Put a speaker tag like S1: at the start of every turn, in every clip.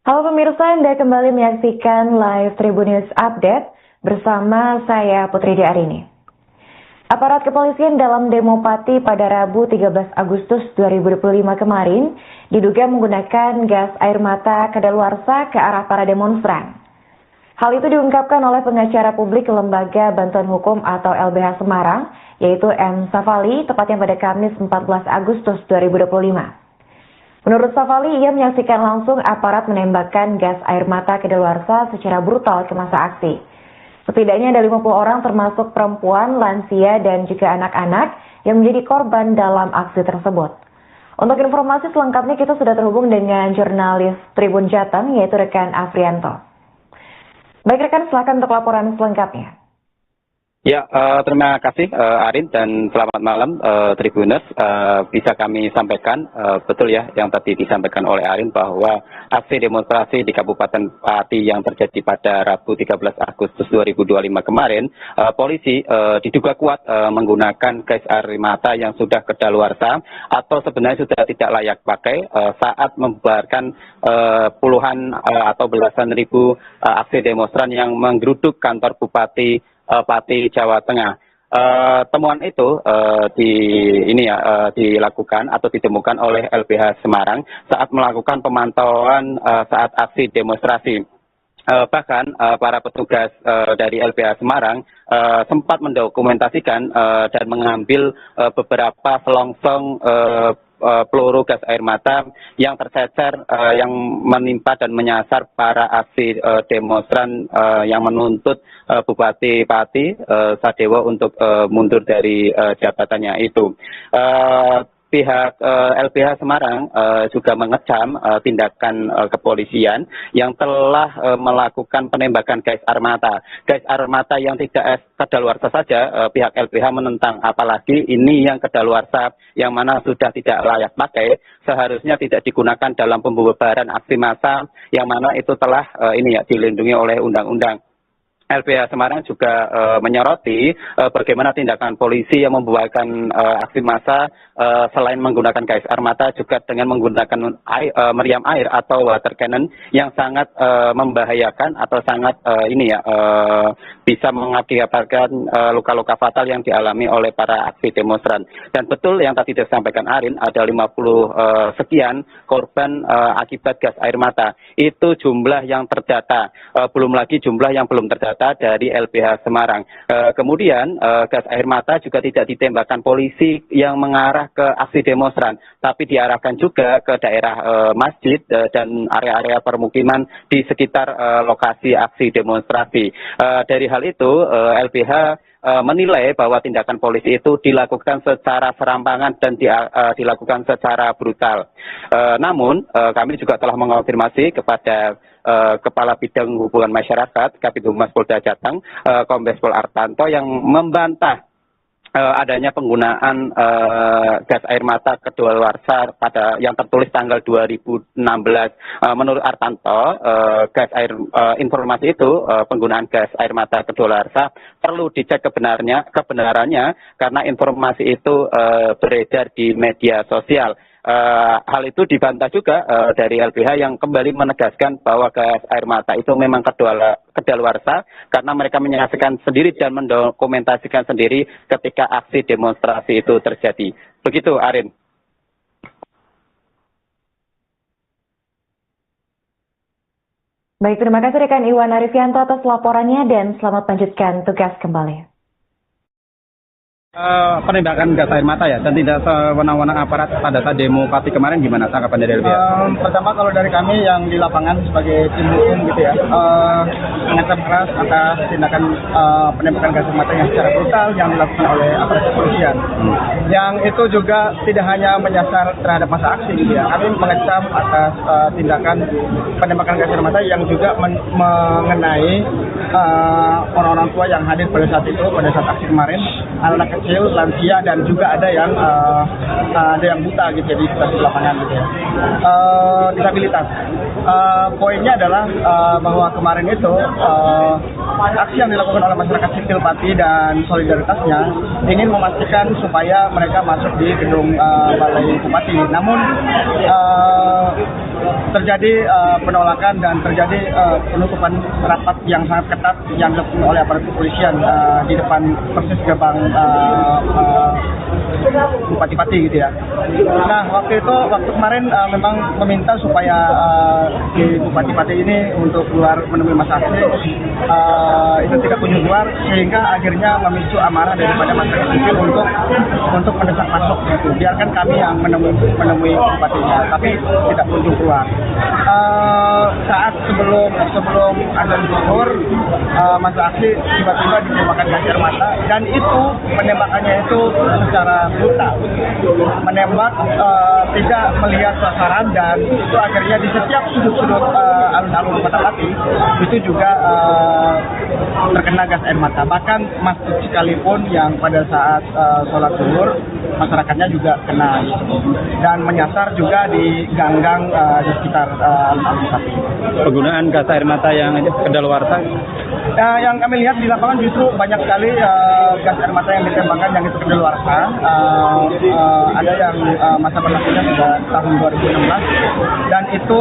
S1: Halo pemirsa, Anda kembali menyaksikan live Tribun News Update bersama saya Putri Diarini. Aparat kepolisian dalam demo Pati pada Rabu 13 Agustus 2025 kemarin diduga menggunakan gas air mata kadaluarsa ke arah para demonstran. Hal itu diungkapkan oleh pengacara publik Lembaga Bantuan Hukum atau LBH Semarang, yaitu M. Safali, tepatnya pada Kamis 14 Agustus 2025. Menurut Safali, ia menyaksikan langsung aparat menembakkan gas air mata kadaluarsa secara brutal ke masa aksi. Setidaknya ada 50 orang termasuk perempuan, lansia, dan juga anak-anak yang menjadi korban dalam aksi tersebut. Untuk informasi selengkapnya kita sudah terhubung dengan jurnalis Tribun Jateng yaitu rekan Afrianto. Baik rekan, silakan untuk laporan selengkapnya.
S2: Ya, terima kasih Arin dan selamat malam Tribuners. Bisa kami sampaikan, betul ya yang tadi disampaikan oleh Arin bahwa aksi demonstrasi di Kabupaten Pati yang terjadi pada Rabu 13 Agustus 2025 kemarin, polisi diduga kuat menggunakan gas air mata yang sudah kedaluarsa atau sebenarnya sudah tidak layak pakai saat membubarkan puluhan atau belasan ribu aksi demonstran yang menggeruduk kantor Bupati Pati Jawa Tengah. Temuan itu dilakukan atau ditemukan oleh LBH Semarang saat melakukan pemantauan saat aksi demonstrasi. Bahkan para petugas dari LBH Semarang sempat mendokumentasikan dan mengambil beberapa selongsong peluru gas air mata yang tercecer yang menimpa dan menyasar para aksi demonstran yang menuntut Bupati Pati Sadewo untuk mundur dari jabatannya itu. Pihak LBH Semarang juga mengecam tindakan kepolisian yang telah melakukan penembakan gas air mata. Gas air mata yang tidak kadaluarsa saja pihak LBH menentang, apalagi ini yang kadaluarsa yang mana sudah tidak layak pakai, seharusnya tidak digunakan dalam pembubaran aksi massa yang mana itu telah dilindungi oleh undang-undang. LBH Semarang juga menyoroti bagaimana tindakan polisi yang membubarkan aksi massa selain menggunakan gas air mata juga dengan menggunakan meriam air atau water cannon yang sangat membahayakan atau sangat bisa mengakibatkan luka-luka fatal yang dialami oleh para aksi demonstran. Dan betul yang tadi disampaikan Arin, ada 50 sekian korban akibat gas air mata. Itu jumlah yang terdata, belum lagi jumlah yang belum terdata dari LBH Semarang. Kemudian gas air mata juga tidak ditembakkan polisi yang mengarah ke aksi demonstran, tapi diarahkan juga ke daerah masjid dan area-area permukiman di sekitar lokasi aksi demonstrasi. Dari hal itu LBH menilai bahwa tindakan polisi itu dilakukan secara serampangan dan dilakukan secara brutal. Namun kami juga telah mengonfirmasi kepada Kepala Bidang Hubungan Masyarakat Kabid Humas Polda Jateng, Kombes Pol Artanto, yang membantah adanya penggunaan gas air mata kadaluarsa pada yang tertulis tanggal 2016. Menurut Artanto, informasi itu penggunaan gas air mata kadaluarsa perlu dicek kebenarannya karena informasi itu beredar di media sosial. Hal itu dibantah juga dari LBH yang kembali menegaskan bahwa gas air mata itu memang kadaluarsa karena mereka menyaksikan sendiri dan mendokumentasikan sendiri ketika aksi demonstrasi itu terjadi. Begitu, Arin.
S1: Baik, terima kasih rekan Iwan Arifianto atas laporannya dan selamat lanjutkan tugas kembali.
S3: Penembakan gas air mata ya, dan tidak sewenang-wenang aparat pada saat demo Pati kemarin, gimana tanggapan dari LBH?
S4: Pertama, kalau dari kami yang di lapangan sebagai tim hukum gitu ya, mengancam keras atas tindakan penembakan gas air mata yang secara brutal yang dilakukan oleh aparat kepolisian. Yang itu juga tidak hanya menyasar terhadap masa aksi gitu ya, kami mengecam atas tindakan penembakan gas air mata yang juga mengenai orang-orang tua yang hadir pada saat itu, pada saat aksi kemarin, anak kecil, lansia, dan juga ada yang buta gitu ya, di situasi lapangan gitu ya. Disabilitas. Poinnya adalah bahwa kemarin itu aksi yang dilakukan oleh masyarakat sipil Pati dan solidaritasnya ingin memastikan supaya mereka masuk di gedung Balai Bupati. Namun terjadi penolakan dan terjadi penutupan rapat yang sangat ketat yang dilakukan oleh aparat kepolisian di depan persis gerbang Bupati Pati gitu ya. Nah waktu kemarin memang meminta supaya di Bupati Pati ini untuk keluar menemui Mas Aksi itu tidak kunjung keluar, sehingga akhirnya memicu amarah daripada masyarakat sipil untuk mendesak masuk gitu. Biarkan kami yang menemui bupatinya, tapi tidak kunjung keluar. Saat sebelum azan zuhur, Mas Aksi tiba-tiba ditembakkan gas air mata, dan itu penembakannya itu secara brutal, menembak tidak melihat sasaran, dan itu akhirnya di setiap sudut-sudut alun-alun Kota Pati itu juga terkena gas air mata. Bahkan masjid sekalipun yang pada saat sholat zuhur masyarakatnya juga kena, dan menyasar juga di gang-gang di sekitar alun-alun Pati.
S3: Penggunaan gas air mata yang kedaluarsa?
S4: Yang kami lihat di lapangan justru banyak sekali gas air mata yang ditembakkan yang itu kedaluarsa. Ada yang masa berlakunya sudah tahun 2016, dan itu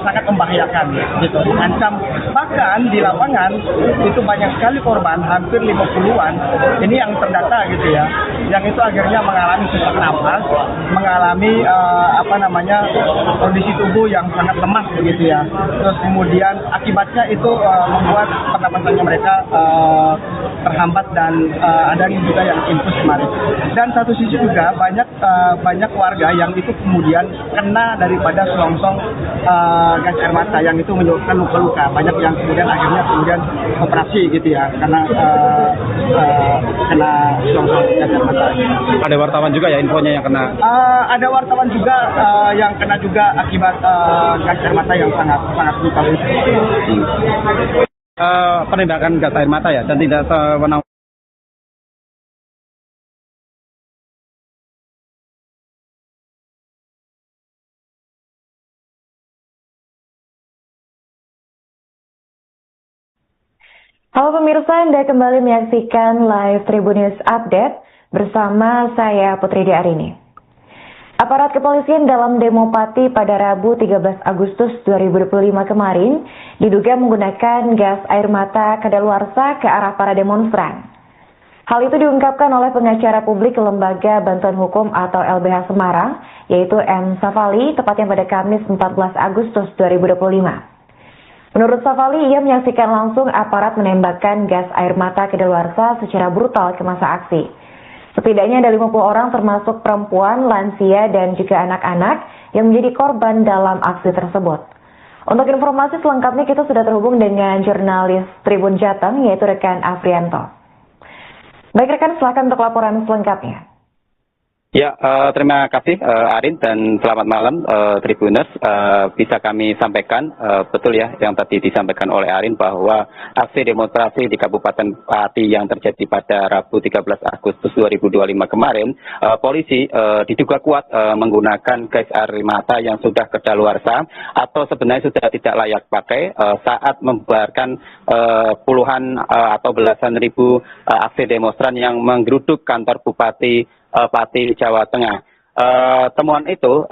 S4: sangat membahayakan gitu, mengancam. Bahkan di lapangan itu banyak sekali korban, hampir 50-an ini yang terdata gitu ya, yang itu akhirnya mengalami sesak nafas, mengalami kondisi tubuh yang sangat lemah begitu ya. Terus kemudian akibatnya itu membuat pernapasannya mereka terhambat, dan ada juga yang infus kemarin. Dan satu sisi juga banyak warga yang itu kemudian kena daripada selongsong gas air mata yang itu menyebabkan luka-luka. Banyak yang kemudian akhirnya operasi gitu ya, karena kena selongsong gas air mata.
S3: Ada wartawan juga ya infonya yang kena?
S4: Ada wartawan juga yang kena juga akibat gas air mata yang sangat brutal itu.
S3: Penembakan gas air mata ya, dan tidak sewenang.
S1: Halo pemirsa, Anda kembali menyaksikan live Tribun News Update bersama saya Putri Diarini. Aparat kepolisian dalam demo Pati pada Rabu 13 Agustus 2025 kemarin diduga menggunakan gas air mata kadaluarsa ke arah para demonstran. Hal itu diungkapkan oleh pengacara publik Lembaga Bantuan Hukum atau LBH Semarang, yaitu M. Safali, tepatnya pada Kamis 14 Agustus 2025. Menurut Safali, ia menyaksikan langsung aparat menembakkan gas air mata kedaluarsa secara brutal ke masa aksi. Setidaknya ada 50 orang termasuk perempuan, lansia, dan juga anak-anak yang menjadi korban dalam aksi tersebut. Untuk informasi selengkapnya kita sudah terhubung dengan jurnalis Tribun Jateng, yaitu rekan Afrianto. Baik rekan, silakan untuk laporan selengkapnya.
S2: Ya, terima kasih Arin, dan selamat malam Tribuners. Bisa kami sampaikan, betul ya yang tadi disampaikan oleh Arin, bahwa aksi demonstrasi di Kabupaten Pati yang terjadi pada Rabu 13 Agustus 2025 kemarin, polisi diduga kuat menggunakan gas air mata yang sudah kedaluarsa atau sebenarnya sudah tidak layak pakai saat membubarkan puluhan atau belasan ribu aksi demonstran yang menggeruduk kantor Bupati Pati Jawa Tengah. Temuan itu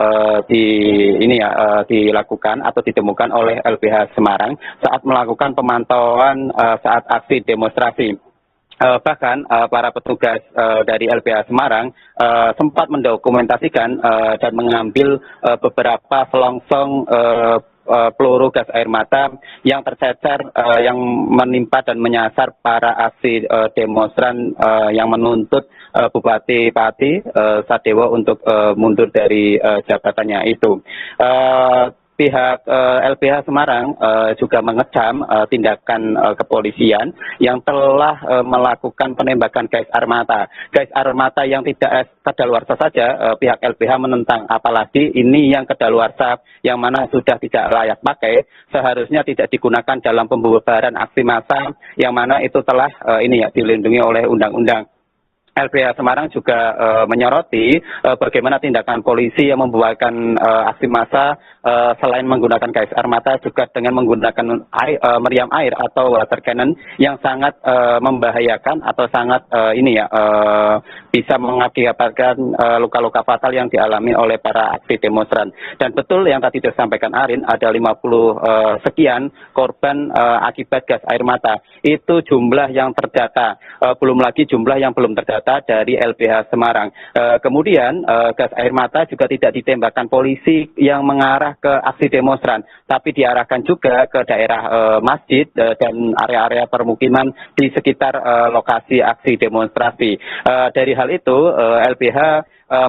S2: dilakukan atau ditemukan oleh LBH Semarang saat melakukan pemantauan saat aksi demonstrasi. Bahkan para petugas dari LBH Semarang sempat mendokumentasikan dan mengambil beberapa selongsong peluru gas air mata yang tercecer yang menimpa dan menyasar para aksi demonstran yang menuntut Bupati Pati Sadewo untuk mundur dari jabatannya itu. Pihak LBH Semarang juga mengecam tindakan kepolisian yang telah melakukan penembakan gas air mata. Gas air mata yang tidak kadaluarsa saja pihak LBH menentang, apalagi ini yang kedaluarsa yang mana sudah tidak layak pakai, seharusnya tidak digunakan dalam pembubaran aksi massa yang mana itu telah dilindungi oleh undang-undang. LBH Semarang juga menyoroti bagaimana tindakan polisi yang membuarkan aksi massa selain menggunakan gas air mata juga dengan menggunakan meriam air atau water cannon yang sangat membahayakan atau sangat bisa mengakibatkan luka-luka fatal yang dialami oleh para aksi demonstran. Dan betul yang tadi disampaikan Arin, ada 50 sekian korban akibat gas air mata. Itu jumlah yang terdata, belum lagi jumlah yang belum terdata dari LBH Semarang. Kemudian gas air mata juga tidak ditembakkan polisi yang mengarah ke aksi demonstran, tapi diarahkan juga ke daerah masjid dan area-area permukiman di sekitar lokasi aksi demonstrasi. Dari hal itu, LBH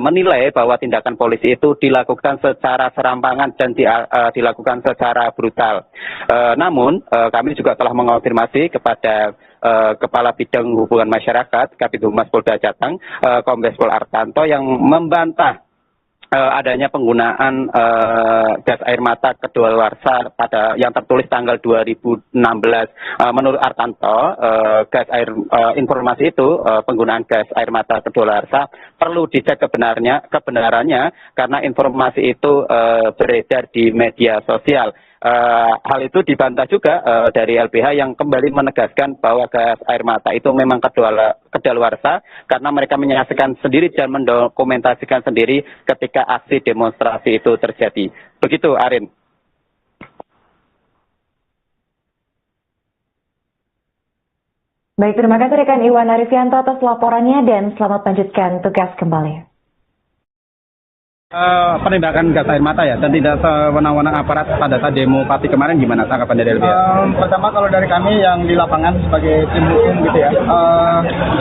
S2: menilai bahwa tindakan polisi itu dilakukan secara serampangan dan dilakukan secara brutal. Namun, kami juga telah mengonfirmasi kepada Kepala Bidang Hubungan Masyarakat Kabid Humas Polda Jateng, Kombes Pol Artanto, yang membantah adanya penggunaan gas air mata kedaluarsa yang tertulis tanggal 2016. Menurut Artanto, informasi itu penggunaan gas air mata kedaluarsa perlu dicek kebenarannya karena informasi itu beredar di media sosial. Hal itu dibantah juga dari LBH yang kembali menegaskan bahwa gas air mata itu memang kedaluarsa karena mereka menyaksikan sendiri dan mendokumentasikan sendiri ketika aksi demonstrasi itu terjadi. Begitu, Arin.
S1: Baik, terima kasih rekan Iwan Arifianto atas laporannya dan selamat lanjutkan tugas kembali.
S3: Penembakan gas air mata ya dan tidak sewenang-wenang aparat pada saat demo Pati kemarin, gimana tanggapan dari LBH?
S4: Pertama, kalau dari kami yang di lapangan sebagai tim hukum gitu ya,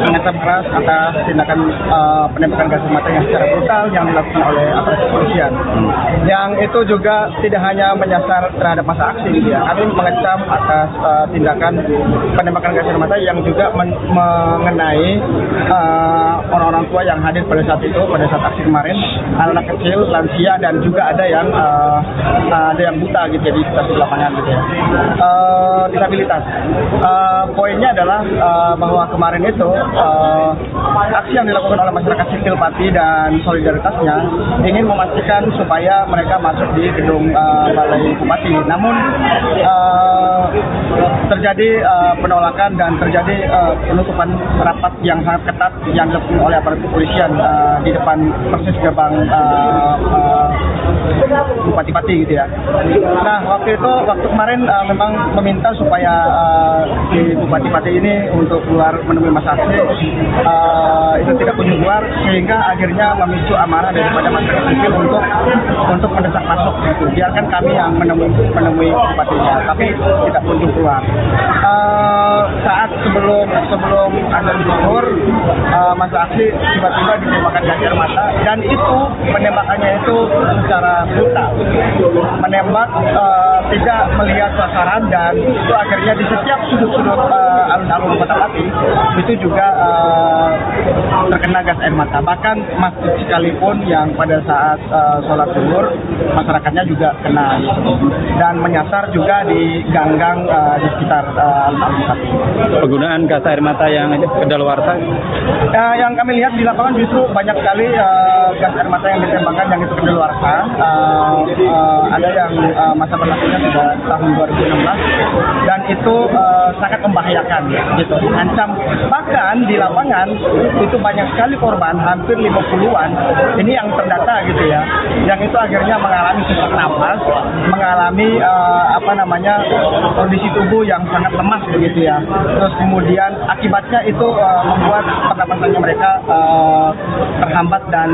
S4: mengancam keras atas tindakan penembakan gas air mata yang secara brutal yang dilakukan oleh aparat kepolisian. Yang itu juga tidak hanya menyasar terhadap masa aksi gitu ya, kami mengecam atas tindakan penembakan gas air mata yang juga mengenai orang-orang tua yang hadir pada saat itu, pada saat aksi kemarin, anak kecil, lansia, dan juga ada yang buta gitu ya di stasiun lapangan gitu ya, disabilitas. Poinnya adalah bahwa kemarin itu aksi yang dilakukan oleh masyarakat sipil Pati dan solidaritasnya ingin memastikan supaya mereka masuk di gedung Balai Bupati. Namun terjadi penolakan dan terjadi penutupan rapat yang sangat ketat yang dilakukan oleh aparat kepolisian di depan persis gerbang Bupati Pati gitu ya. Nah, waktu kemarin memang meminta supaya di Bupati Pati ini untuk keluar menemui masa aksi itu tidak kunjung keluar, sehingga akhirnya memicu amarah daripada masyarakat sipil untuk mendesak masuk gitu. Biarkan kami yang menemui bupatinya, tapi tidak kunjung keluar. Saat sebelum azan zuhur, masa aksi tiba-tiba ditembakkan gas air mata, dan itu penembakannya itu secara brutal, menembak tidak melihat sasaran, dan itu akhirnya di setiap sudut-sudut alun-alun Kota Pati itu juga terkena gas air mata. Bahkan masjid sekalipun yang pada saat sholat zuhur masyarakatnya juga kena dan menyasar juga di gang-gang di sekitar alun-alun Pati.
S3: Penggunaan gas air mata yang kedaluarsa?
S4: Yang kami lihat di lapangan justru banyak sekali gas air mata yang ditembakkan yang itu kedaluarsa. Ada yang masa berlakunya sudah tahun 2016 dan itu sangat membahayakan gitu, ancam. Bahkan di lapangan itu banyak sekali korban, hampir 50-an ini yang terdata gitu ya, yang itu akhirnya mengalami sesak napas, mengalami kondisi tubuh yang sangat lemah begitu ya. Terus kemudian akibatnya itu membuat pernapasannya mereka terhambat dan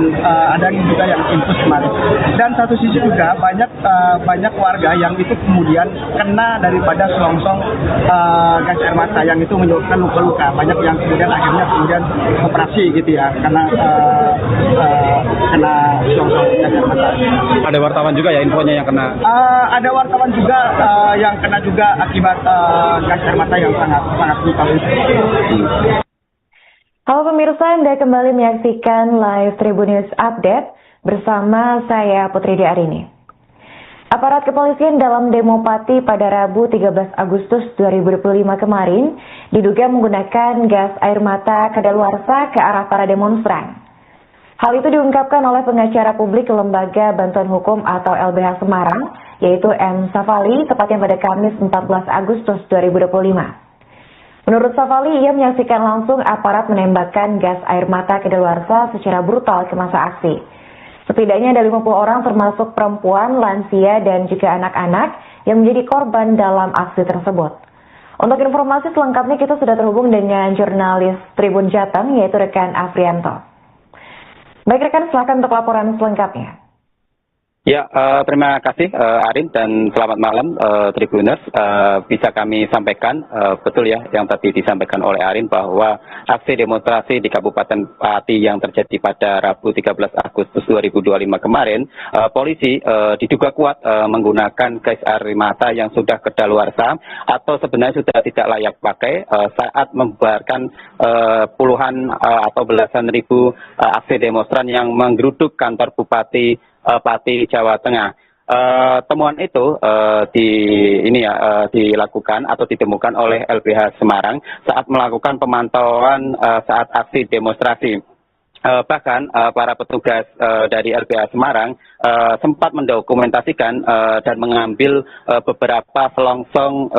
S4: ada juga yang infus kemarin. Dan satu sisi juga banyak warga yang itu kemudian kena daripada selongsong gas air mata yang itu menyebabkan luka-luka. Banyak yang kemudian operasi gitu ya karena kena selongsong gas air mata.
S3: Ada wartawan juga ya infonya yang kena?
S4: Ada wartawan juga yang kena juga akibat gas air mata yang sangat brutal itu.
S1: Halo pemirsa, Anda kembali menyaksikan live Tribun News Update bersama saya Putri Arini. Aparat kepolisian dalam demo Pati pada Rabu 13 Agustus 2025 kemarin diduga menggunakan gas air mata kadaluarsa ke arah para demonstran. Hal itu diungkapkan oleh pengacara publik Lembaga Bantuan Hukum atau LBH Semarang, yaitu M. Safali, tepatnya pada Kamis 14 Agustus 2025. Menurut Safali, ia menyaksikan langsung aparat menembakkan gas air mata kadaluarsa secara brutal ke masa aksi. Setidaknya ada 50 orang termasuk perempuan, lansia, dan juga anak-anak yang menjadi korban dalam aksi tersebut. Untuk informasi selengkapnya kita sudah terhubung dengan jurnalis Tribun Jateng yaitu rekan Afrianto. Baik rekan, silakan untuk laporan selengkapnya.
S2: Ya, terima kasih Arin dan selamat malam Tribuners. Bisa kami sampaikan, betul ya yang tadi disampaikan oleh Arin bahwa aksi demonstrasi di Kabupaten Pati yang terjadi pada Rabu 13 Agustus 2025 kemarin, polisi diduga kuat menggunakan gas air mata yang sudah kedaluarsa atau sebenarnya sudah tidak layak pakai saat membubarkan puluhan atau belasan ribu aksi demonstran yang menggeruduk kantor Bupati Pati Jawa Tengah. Temuan itu dilakukan atau ditemukan oleh LBH Semarang saat melakukan pemantauan saat aksi demonstrasi. Bahkan para petugas dari LBH Semarang sempat mendokumentasikan dan mengambil beberapa selongsong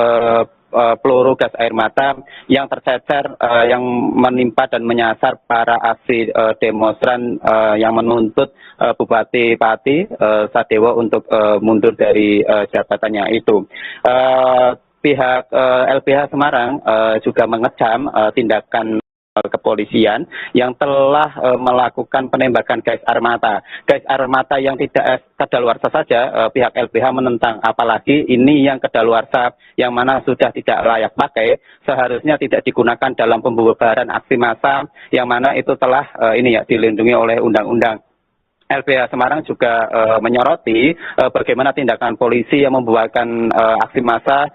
S2: peluru gas air mata yang tercecer yang menimpa dan menyasar para aksi demonstran yang menuntut Bupati Pati Sadewo untuk mundur dari jabatannya itu. Pihak LBH Semarang juga mengecam tindakan kepolisian yang telah melakukan penembakan gas air mata. Gas air mata yang tidak kadaluarsa saja pihak LBH menentang, apalagi ini yang kadaluarsa yang mana sudah tidak layak pakai, seharusnya tidak digunakan dalam pembubaran aksi massa yang mana itu telah dilindungi oleh undang-undang. LBH Semarang juga menyoroti bagaimana tindakan polisi yang membubarkan aksi massa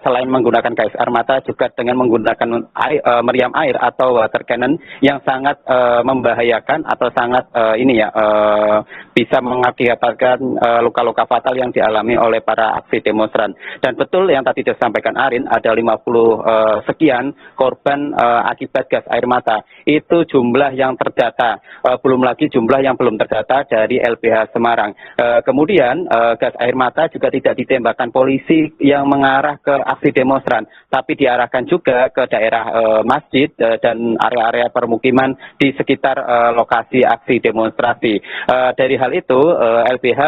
S2: selain menggunakan gas air mata juga dengan menggunakan meriam air atau water cannon yang sangat membahayakan atau sangat bisa mengakibatkan luka-luka fatal yang dialami oleh para aksi demonstran. Dan betul yang tadi disampaikan Arin, ada 50 sekian korban akibat gas air mata. Itu jumlah yang terdata, belum lagi jumlah yang belum terdata dari LBH Semarang. Kemudian gas air mata juga tidak ditembakkan polisi yang mengarah ke aksi demonstran, tapi diarahkan juga ke daerah masjid dan area-area permukiman di sekitar lokasi aksi demonstrasi. Dari hal itu LBH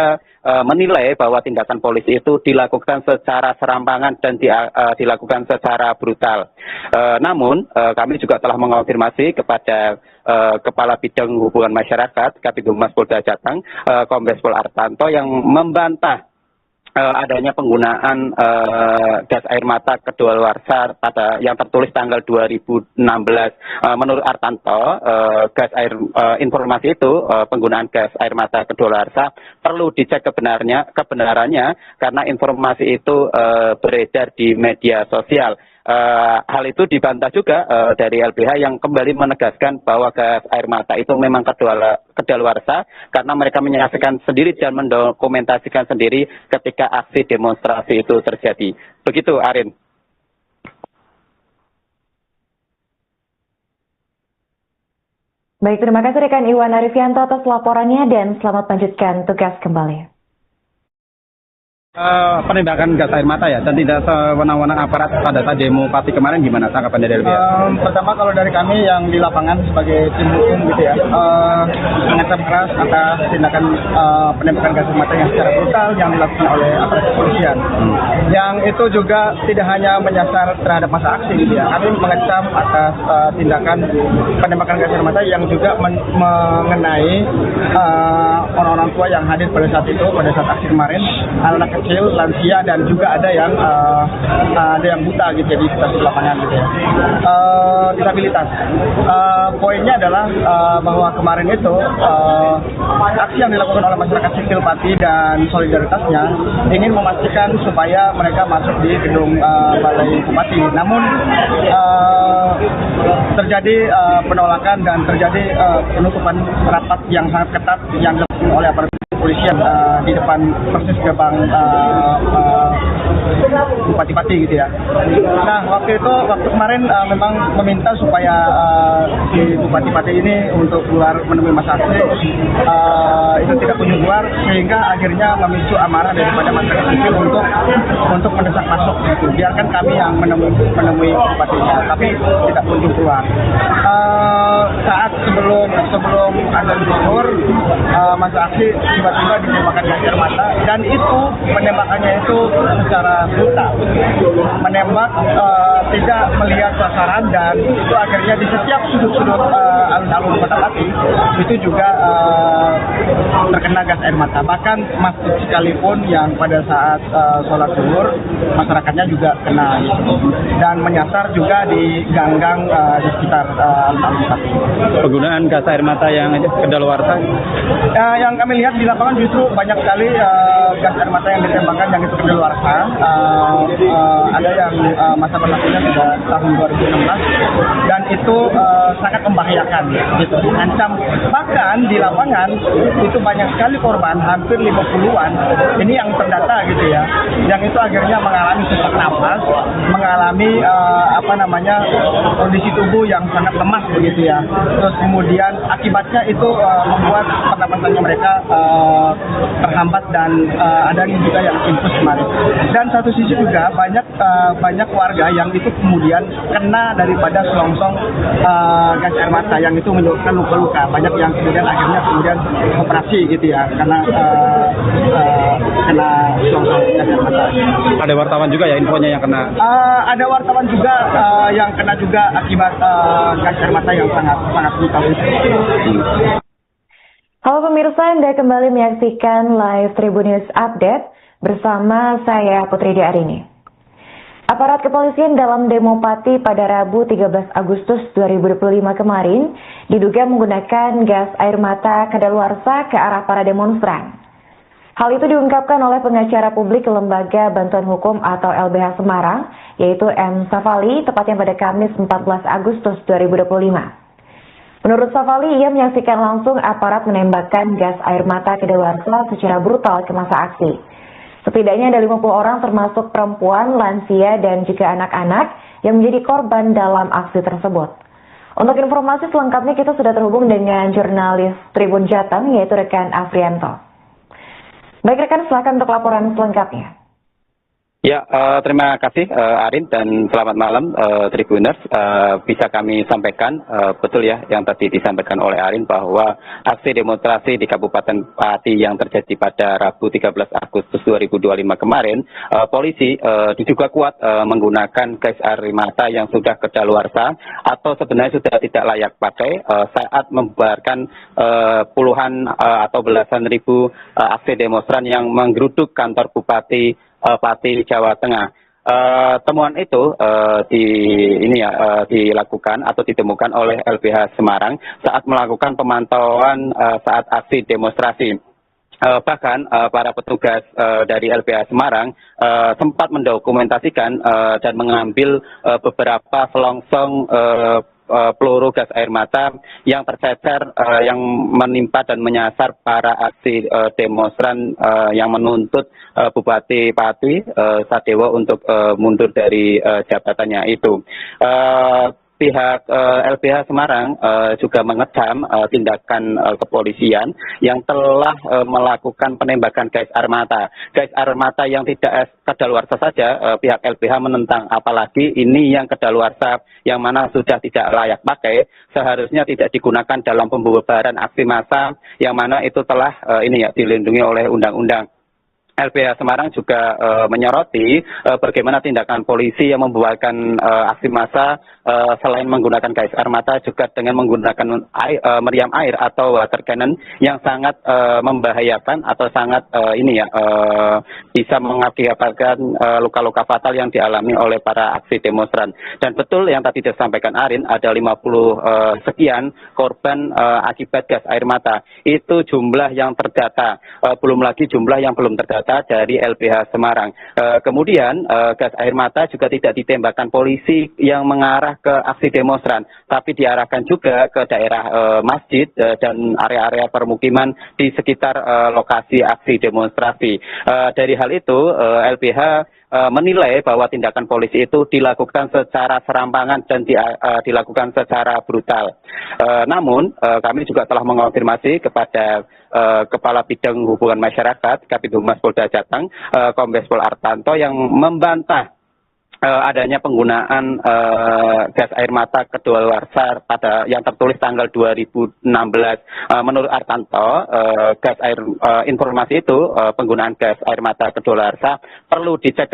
S2: menilai bahwa tindakan polisi itu dilakukan secara serampangan dan dilakukan secara brutal. Namun kami juga telah mengonfirmasi kepada Kepala Bidang Hubungan Masyarakat Kabid Humas Polda Jateng, Kombes Pol Artanto, yang membantah adanya penggunaan gas air mata kadaluarsa yang tertulis tanggal 2016. Menurut Artanto, informasi itu penggunaan gas air mata kadaluarsa perlu dicek kebenarannya karena informasi itu beredar di media sosial. Hal itu dibantah juga dari LBH yang kembali menegaskan bahwa gas air mata itu memang kadaluarsa karena mereka menyaksikan sendiri dan mendokumentasikan sendiri ketika aksi demonstrasi itu terjadi. Begitu, Arin.
S1: Baik, terima kasih rekan Iwan Arifianto atas laporannya dan selamat lanjutkan tugas kembali.
S3: Penembakan gas air mata ya, dan tidak sewenang-wenang aparat pada saat demo Pati kemarin, gimana tanggapan dari LBH?
S4: Pertama, kalau dari kami yang di lapangan sebagai tim hukum gitu ya, mengecam keras atas tindakan penembakan gas air mata yang secara brutal yang dilakukan oleh aparat kepolisian. Yang itu juga tidak hanya menyasar terhadap masa aksi gitu ya, kami mengecam atas tindakan penembakan gas air mata yang juga mengenai orang-orang tua yang hadir pada saat itu, pada saat aksi kemarin, anak kecil, lansia, dan juga ada yang buta gitu ya di sekitar lapangan gitu ya. Disabilitas. Poinnya adalah bahwa kemarin itu aksi yang dilakukan oleh masyarakat sipil Pati dan solidaritasnya ingin memastikan supaya mereka masuk di gedung Balai Bupati. Namun terjadi penolakan dan terjadi penutupan rapat yang sangat ketat yang dilakukan oleh aparat kepolisian di depan persis gerbang Bupati-Pati gitu ya. Nah waktu kemarin memang meminta supaya si Bupati-Pati ini untuk keluar menemui Mas Aksi, itu tidak kunjung keluar, sehingga akhirnya memicu amarah daripada masyarakat sipil untuk mendesak masuk gitu. Biarkan kami yang menemui Bupatinya, tapi tidak kunjung keluar. Saat sebelum azan zuhur, Mas Aksi tiba-tiba ditembakkan gas air mata, dan itu penembakannya itu secara brutal, menembak tidak melihat sasaran, dan itu akhirnya di setiap sudut-sudut alun-alun Kota Pati itu juga terkena gas air mata. Bahkan masjid sekalipun yang pada saat sholat zuhur masyarakatnya juga kena dan menyasar juga di gang-gang di sekitar alun-alun Pati.
S3: Penggunaan gas air mata yang kedaluarsa?
S4: Yang kami lihat di lapangan justru banyak sekali gas air mata yang ditembakkan yang itu kedaluarsa. Ada yang masa berlakunya sudah tahun 2016 dan itu sangat membahayakan gitu, ancam. Bahkan di lapangan itu banyak sekali korban, hampir 50-an ini yang terdata gitu ya, yang itu akhirnya mengalami sesak napas, mengalami kondisi tubuh yang sangat lemah begitu ya. Terus kemudian akibatnya itu membuat pernapasannya mereka terhambat, dan ada juga yang infus kemarin. Dan satu sisi juga banyak warga yang itu kemudian kena daripada selongsong gas air mata yang itu menyebabkan luka-luka. Banyak yang kemudian akhirnya operasi gitu ya, karena kena selongsong gas air mata.
S3: Ada wartawan juga ya infonya yang kena?
S4: Ada wartawan juga yang kena juga akibat gas air mata yang sangat brutal.
S1: Halo pemirsa, Anda kembali menyaksikan live Tribun News Update bersama saya Putri Arini. Aparat kepolisian dalam demo Pati pada Rabu 13 Agustus 2025 kemarin diduga menggunakan gas air mata kadaluarsa ke arah para demonstran. Hal itu diungkapkan oleh pengacara publik Lembaga Bantuan Hukum atau LBH Semarang, yaitu M. Safali, tepatnya pada Kamis 14 Agustus 2025. Menurut Safali, ia menyaksikan langsung aparat menembakkan gas air mata kedaluarsa secara brutal ke masa aksi. Setidaknya ada 50 orang termasuk perempuan, lansia, dan juga anak-anak yang menjadi korban dalam aksi tersebut. Untuk informasi selengkapnya kita sudah terhubung dengan jurnalis Tribun Jateng, yaitu rekan Afrianto. Baik rekan, silakan untuk laporan selengkapnya.
S2: Ya, terima kasih Arin, dan selamat malam Tribuners. Bisa kami sampaikan, betul ya yang tadi disampaikan oleh Arin, bahwa aksi demonstrasi di Kabupaten Pati yang terjadi pada Rabu 13 Agustus 2025 kemarin, polisi diduga kuat menggunakan gas air mata yang sudah kedaluarsa atau sebenarnya sudah tidak layak pakai saat membubarkan puluhan atau belasan ribu aksi demonstran yang menggeruduk kantor Bupati Pati Jawa Tengah. Temuan itu dilakukan atau ditemukan oleh LBH Semarang saat melakukan pemantauan saat aksi demonstrasi. Bahkan para petugas dari LBH Semarang sempat mendokumentasikan dan mengambil beberapa selongsong peluru gas air mata yang tercecer yang menimpa dan menyasar para aksi demonstran yang menuntut Bupati Pati Sadewo untuk mundur dari jabatannya itu. Pihak LBH Semarang juga mengecam tindakan kepolisian yang telah melakukan penembakan gas air mata. Gas air mata yang tidak kedaluarsa saja pihak LBH menentang, apalagi ini yang kedaluarsa yang mana sudah tidak layak pakai, seharusnya tidak digunakan dalam pembubaran aksi massa yang mana itu telah dilindungi oleh undang-undang. LBH Semarang juga menyoroti bagaimana tindakan polisi yang membubarkan aksi massa selain menggunakan gas air mata juga dengan menggunakan meriam air atau water cannon yang sangat membahayakan atau sangat bisa mengakibatkan luka-luka fatal yang dialami oleh para aksi demonstran. Dan betul yang tadi disampaikan Arin, ada 50 sekian korban akibat gas air mata. Itu jumlah yang terdata, belum lagi jumlah yang belum terdata. senjata dari LBH Semarang. Kemudian gas air mata juga tidak ditembakkan polisi yang mengarah ke aksi demonstran, tapi diarahkan juga ke daerah masjid dan area-area permukiman di sekitar lokasi aksi demonstrasi. Dari hal itu, LBH menilai bahwa tindakan polisi itu dilakukan secara serampangan dan dilakukan secara brutal. Namun, kami juga telah mengonfirmasi kepada Kepala Bidang Hubungan Masyarakat, Kabid Humas Polda Jateng, Kombes Pol Artanto, yang membantah adanya penggunaan gas air mata kedaluarsa pada yang tertulis tanggal 2016. Menurut Artanto, informasi itu penggunaan gas air mata kedaluarsa perlu dicek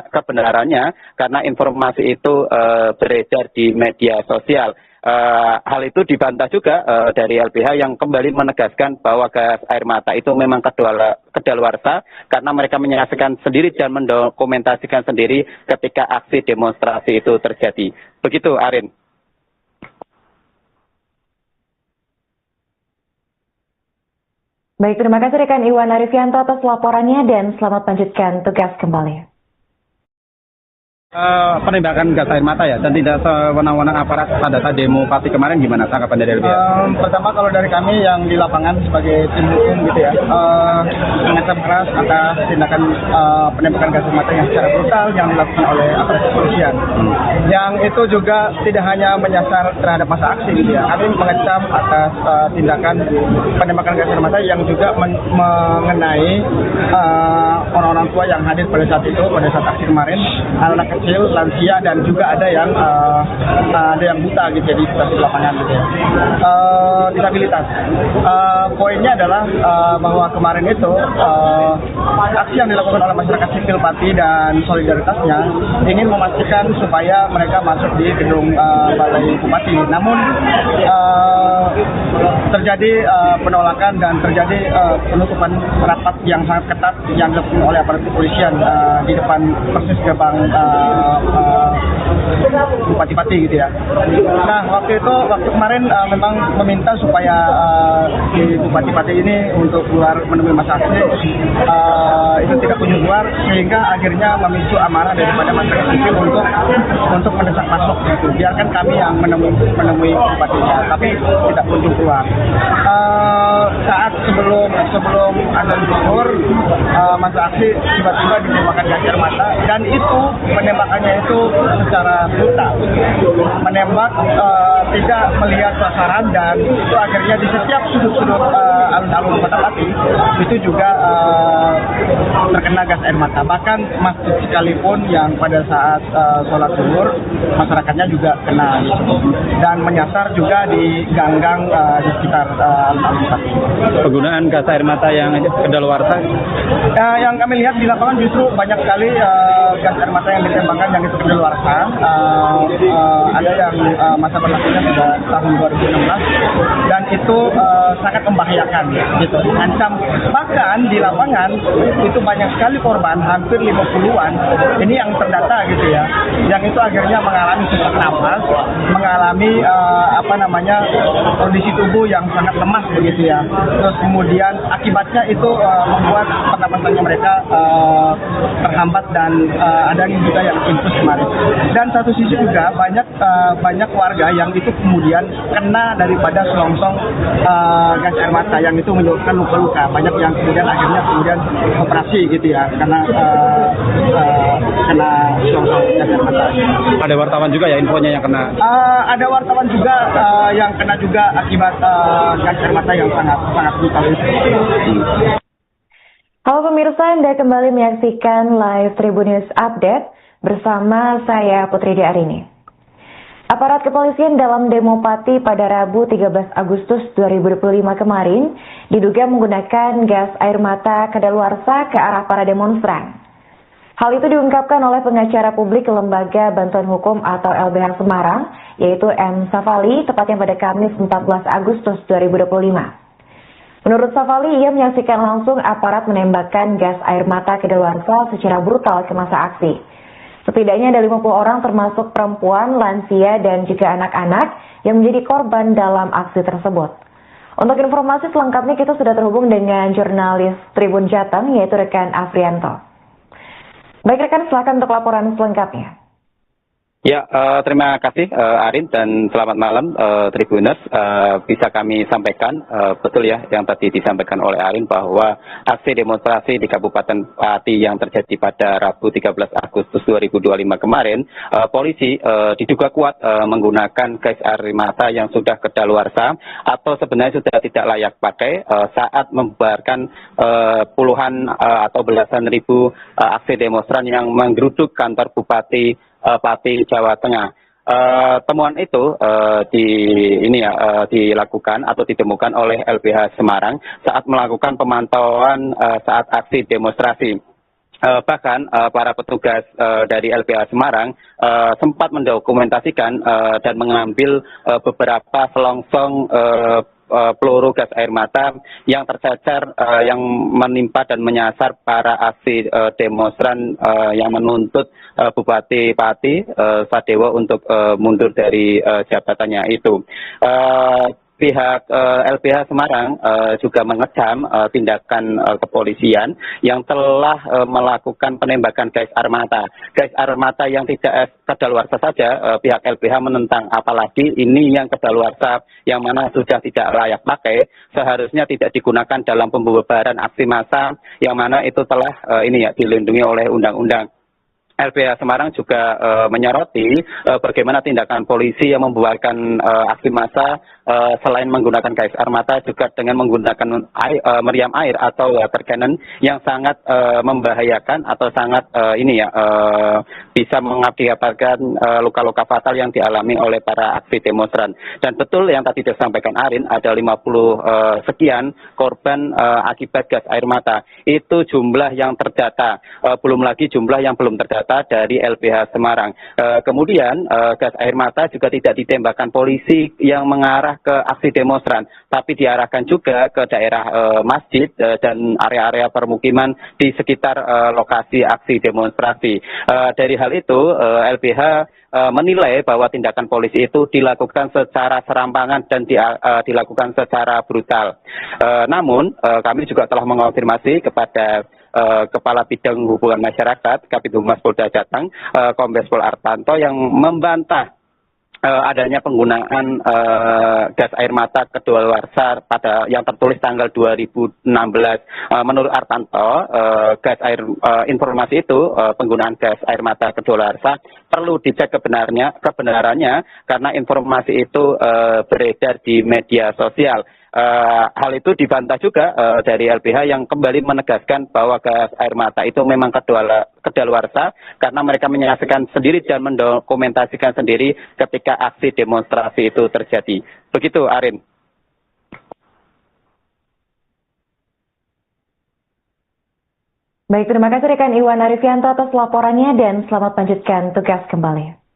S2: kebenarannya karena informasi itu beredar di media sosial. Hal itu dibantah juga dari LBH yang kembali menegaskan bahwa gas air mata itu memang kedaluarsa karena mereka menyaksikan sendiri dan mendokumentasikan sendiri ketika aksi demonstrasi itu terjadi. Begitu, Arin.
S1: Baik, terima kasih rekan Iwan Arifianto atas laporannya dan selamat lanjutkan tugas kembali.
S3: Penembakan gas air mata ya, dan tidak sewenang-wenang aparat pada saat demo Pati kemarin, gimana tanggapan dari LBH?
S4: Pertama, kalau dari kami yang di lapangan sebagai tim hukum gitu ya, mengancam keras atas tindakan penembakan gas air mata yang secara brutal yang dilakukan oleh aparat kepolisian. Yang itu juga tidak hanya menyasar terhadap masa aksi gitu ya, kami mengecam atas tindakan penembakan gas air mata yang juga mengenai orang-orang tua yang hadir pada saat itu, pada saat aksi kemarin, anak kecil, lansia, dan juga ada yang buta gitu ya di situasi lapangan gitu ya. Disabilitas. Poinnya adalah bahwa kemarin itu aksi yang dilakukan oleh masyarakat sipil Pati dan solidaritasnya ingin memastikan supaya mereka masuk di gedung Balai Bupati. Namun terjadi penolakan dan terjadi penutupan rapat yang sangat ketat yang dilakukan oleh aparat kepolisian di depan persis gerbang Bupati Pati gitu ya. Nah, waktu kemarin memang meminta supaya di Bupati Pati ini untuk keluar menemui masa aksi itu tidak kunjung keluar, sehingga akhirnya memicu amarah daripada masyarakat sipil untuk mendesak masuk gitu. Biarkan kami yang menemui bupatinya, tapi tidak kunjung keluar. Saat sebelum azan zuhur, masa aksi tiba-tiba ditembakkan gas air mata, dan itu penembakannya itu secara brutal, menembak tidak melihat sasaran, dan itu akhirnya di setiap sudut-sudut alun-alun Kota Pati itu juga terkena gas air mata. Bahkan masjid sekalipun yang pada saat sholat zuhur masyarakatnya juga kena dan menyasar juga di gang-gang di sekitar alun-alun Pati.
S3: Penggunaan gas air mata yang kedaluarsa?
S4: Yang kami lihat di lapangan justru banyak sekali gas air mata yang ditembakkan yang itu kedaluarsa. Ada yang masa berlakunya sudah tahun 2016 dan itu sangat membahayakan gitu, ancam. Bahkan di lapangan itu banyak sekali korban, hampir 50-an ini yang terdata gitu ya, yang itu akhirnya mengalami sesak nafas, mengalami kondisi tubuh yang sangat lemah begitu ya. Terus kemudian akibatnya itu membuat pernapasannya mereka terhambat dan ada juga yang infus kemarin. Dan satu sisi juga banyak warga yang itu kemudian kena daripada selongsong gas air mata yang itu menyebabkan luka-luka. Banyak yang kemudian akhirnya operasi gitu ya karena kena selongsong gas air mata.
S3: Ada wartawan juga ya infonya yang kena?
S4: Ada wartawan juga yang kena juga akibat gas air mata yang sangat brutal itu.
S1: Halo pemirsa, Anda kembali menyaksikan live Tribun News Update bersama saya Putri Arini. Aparat kepolisian dalam demo Pati pada Rabu 13 Agustus 2025 kemarin diduga menggunakan gas air mata kedaluarsa ke arah para demonstran. Hal itu diungkapkan oleh pengacara publik Lembaga Bantuan Hukum atau LBH Semarang, yaitu M. Safali, tepatnya pada Kamis 14 Agustus 2025. Menurut Safali, ia menyaksikan langsung aparat menembakkan gas air mata kedaluarsa secara brutal ke masa aksi. Setidaknya ada 50 orang termasuk perempuan, lansia, dan juga anak-anak yang menjadi korban dalam aksi tersebut. Untuk informasi selengkapnya kita sudah terhubung dengan jurnalis Tribun Jateng yaitu rekan Afrianto. Baik rekan, silakan untuk laporan selengkapnya.
S2: Ya, terima kasih Arin dan selamat malam Tribuners. Bisa kami sampaikan, betul ya yang tadi disampaikan oleh Arin bahwa aksi demonstrasi di Kabupaten Pati yang terjadi pada Rabu 13 Agustus 2025 kemarin, polisi diduga kuat menggunakan gas air mata yang sudah kedaluarsa atau sebenarnya sudah tidak layak pakai saat membubarkan puluhan atau belasan ribu aksi demonstran yang menggeruduk kantor Bupati Pati Jawa Tengah. Temuan itu dilakukan atau ditemukan oleh LBH Semarang saat melakukan pemantauan saat aksi demonstrasi. Bahkan para petugas dari LBH Semarang sempat mendokumentasikan dan mengambil beberapa selongsong peluru gas air mata yang tercecer yang menimpa dan menyasar para aksi demonstran yang menuntut Bupati Pati Sadewo untuk mundur dari jabatannya itu. Pihak LBH Semarang juga mengecam tindakan kepolisian yang telah melakukan penembakan gas air mata. Gas air mata yang tidak kedaluarsa saja pihak LBH menentang, apalagi ini yang kedaluarsa yang mana sudah tidak layak pakai, seharusnya tidak digunakan dalam pembubaran aksi massa yang mana itu telah dilindungi oleh undang-undang. LBH Semarang juga menyoroti bagaimana tindakan polisi yang membubarkan aksi massa selain menggunakan gas air mata juga dengan menggunakan meriam air atau water cannon yang sangat membahayakan atau sangat bisa mengakibatkan luka-luka fatal yang dialami oleh para aksi demonstran. Dan betul yang tadi disampaikan Arin, ada 50 sekian korban akibat gas air mata. Itu jumlah yang terdata, belum lagi jumlah yang belum terdata dari LBH Semarang. Kemudian gas air mata juga tidak ditembakkan polisi yang mengarah ke aksi demonstran, tapi diarahkan juga ke daerah masjid dan area-area permukiman di sekitar lokasi aksi demonstrasi. Dari hal itu, LBH menilai bahwa tindakan polisi itu dilakukan secara serampangan dan dilakukan secara brutal. Namun, kami juga telah mengonfirmasi kepada Kepala Bidang Hubungan Masyarakat Kabid Humas Polda Jateng, Kombes Pol Artanto, yang membantah adanya penggunaan gas air mata kedaluarsa pada yang tertulis tanggal 2016. Menurut Artanto, informasi itu penggunaan gas air mata kedaluarsa perlu dicek kebenarannya karena informasi itu beredar di media sosial. Hal itu dibantah juga dari LBH yang kembali menegaskan bahwa gas air mata itu memang kedaluarsa karena mereka menyaksikan sendiri dan mendokumentasikan sendiri ketika aksi demonstrasi itu terjadi. Begitu, Arin.
S1: Baik, terima kasih rekan Iwan Arifianto atas laporannya dan selamat lanjutkan tugas kembali.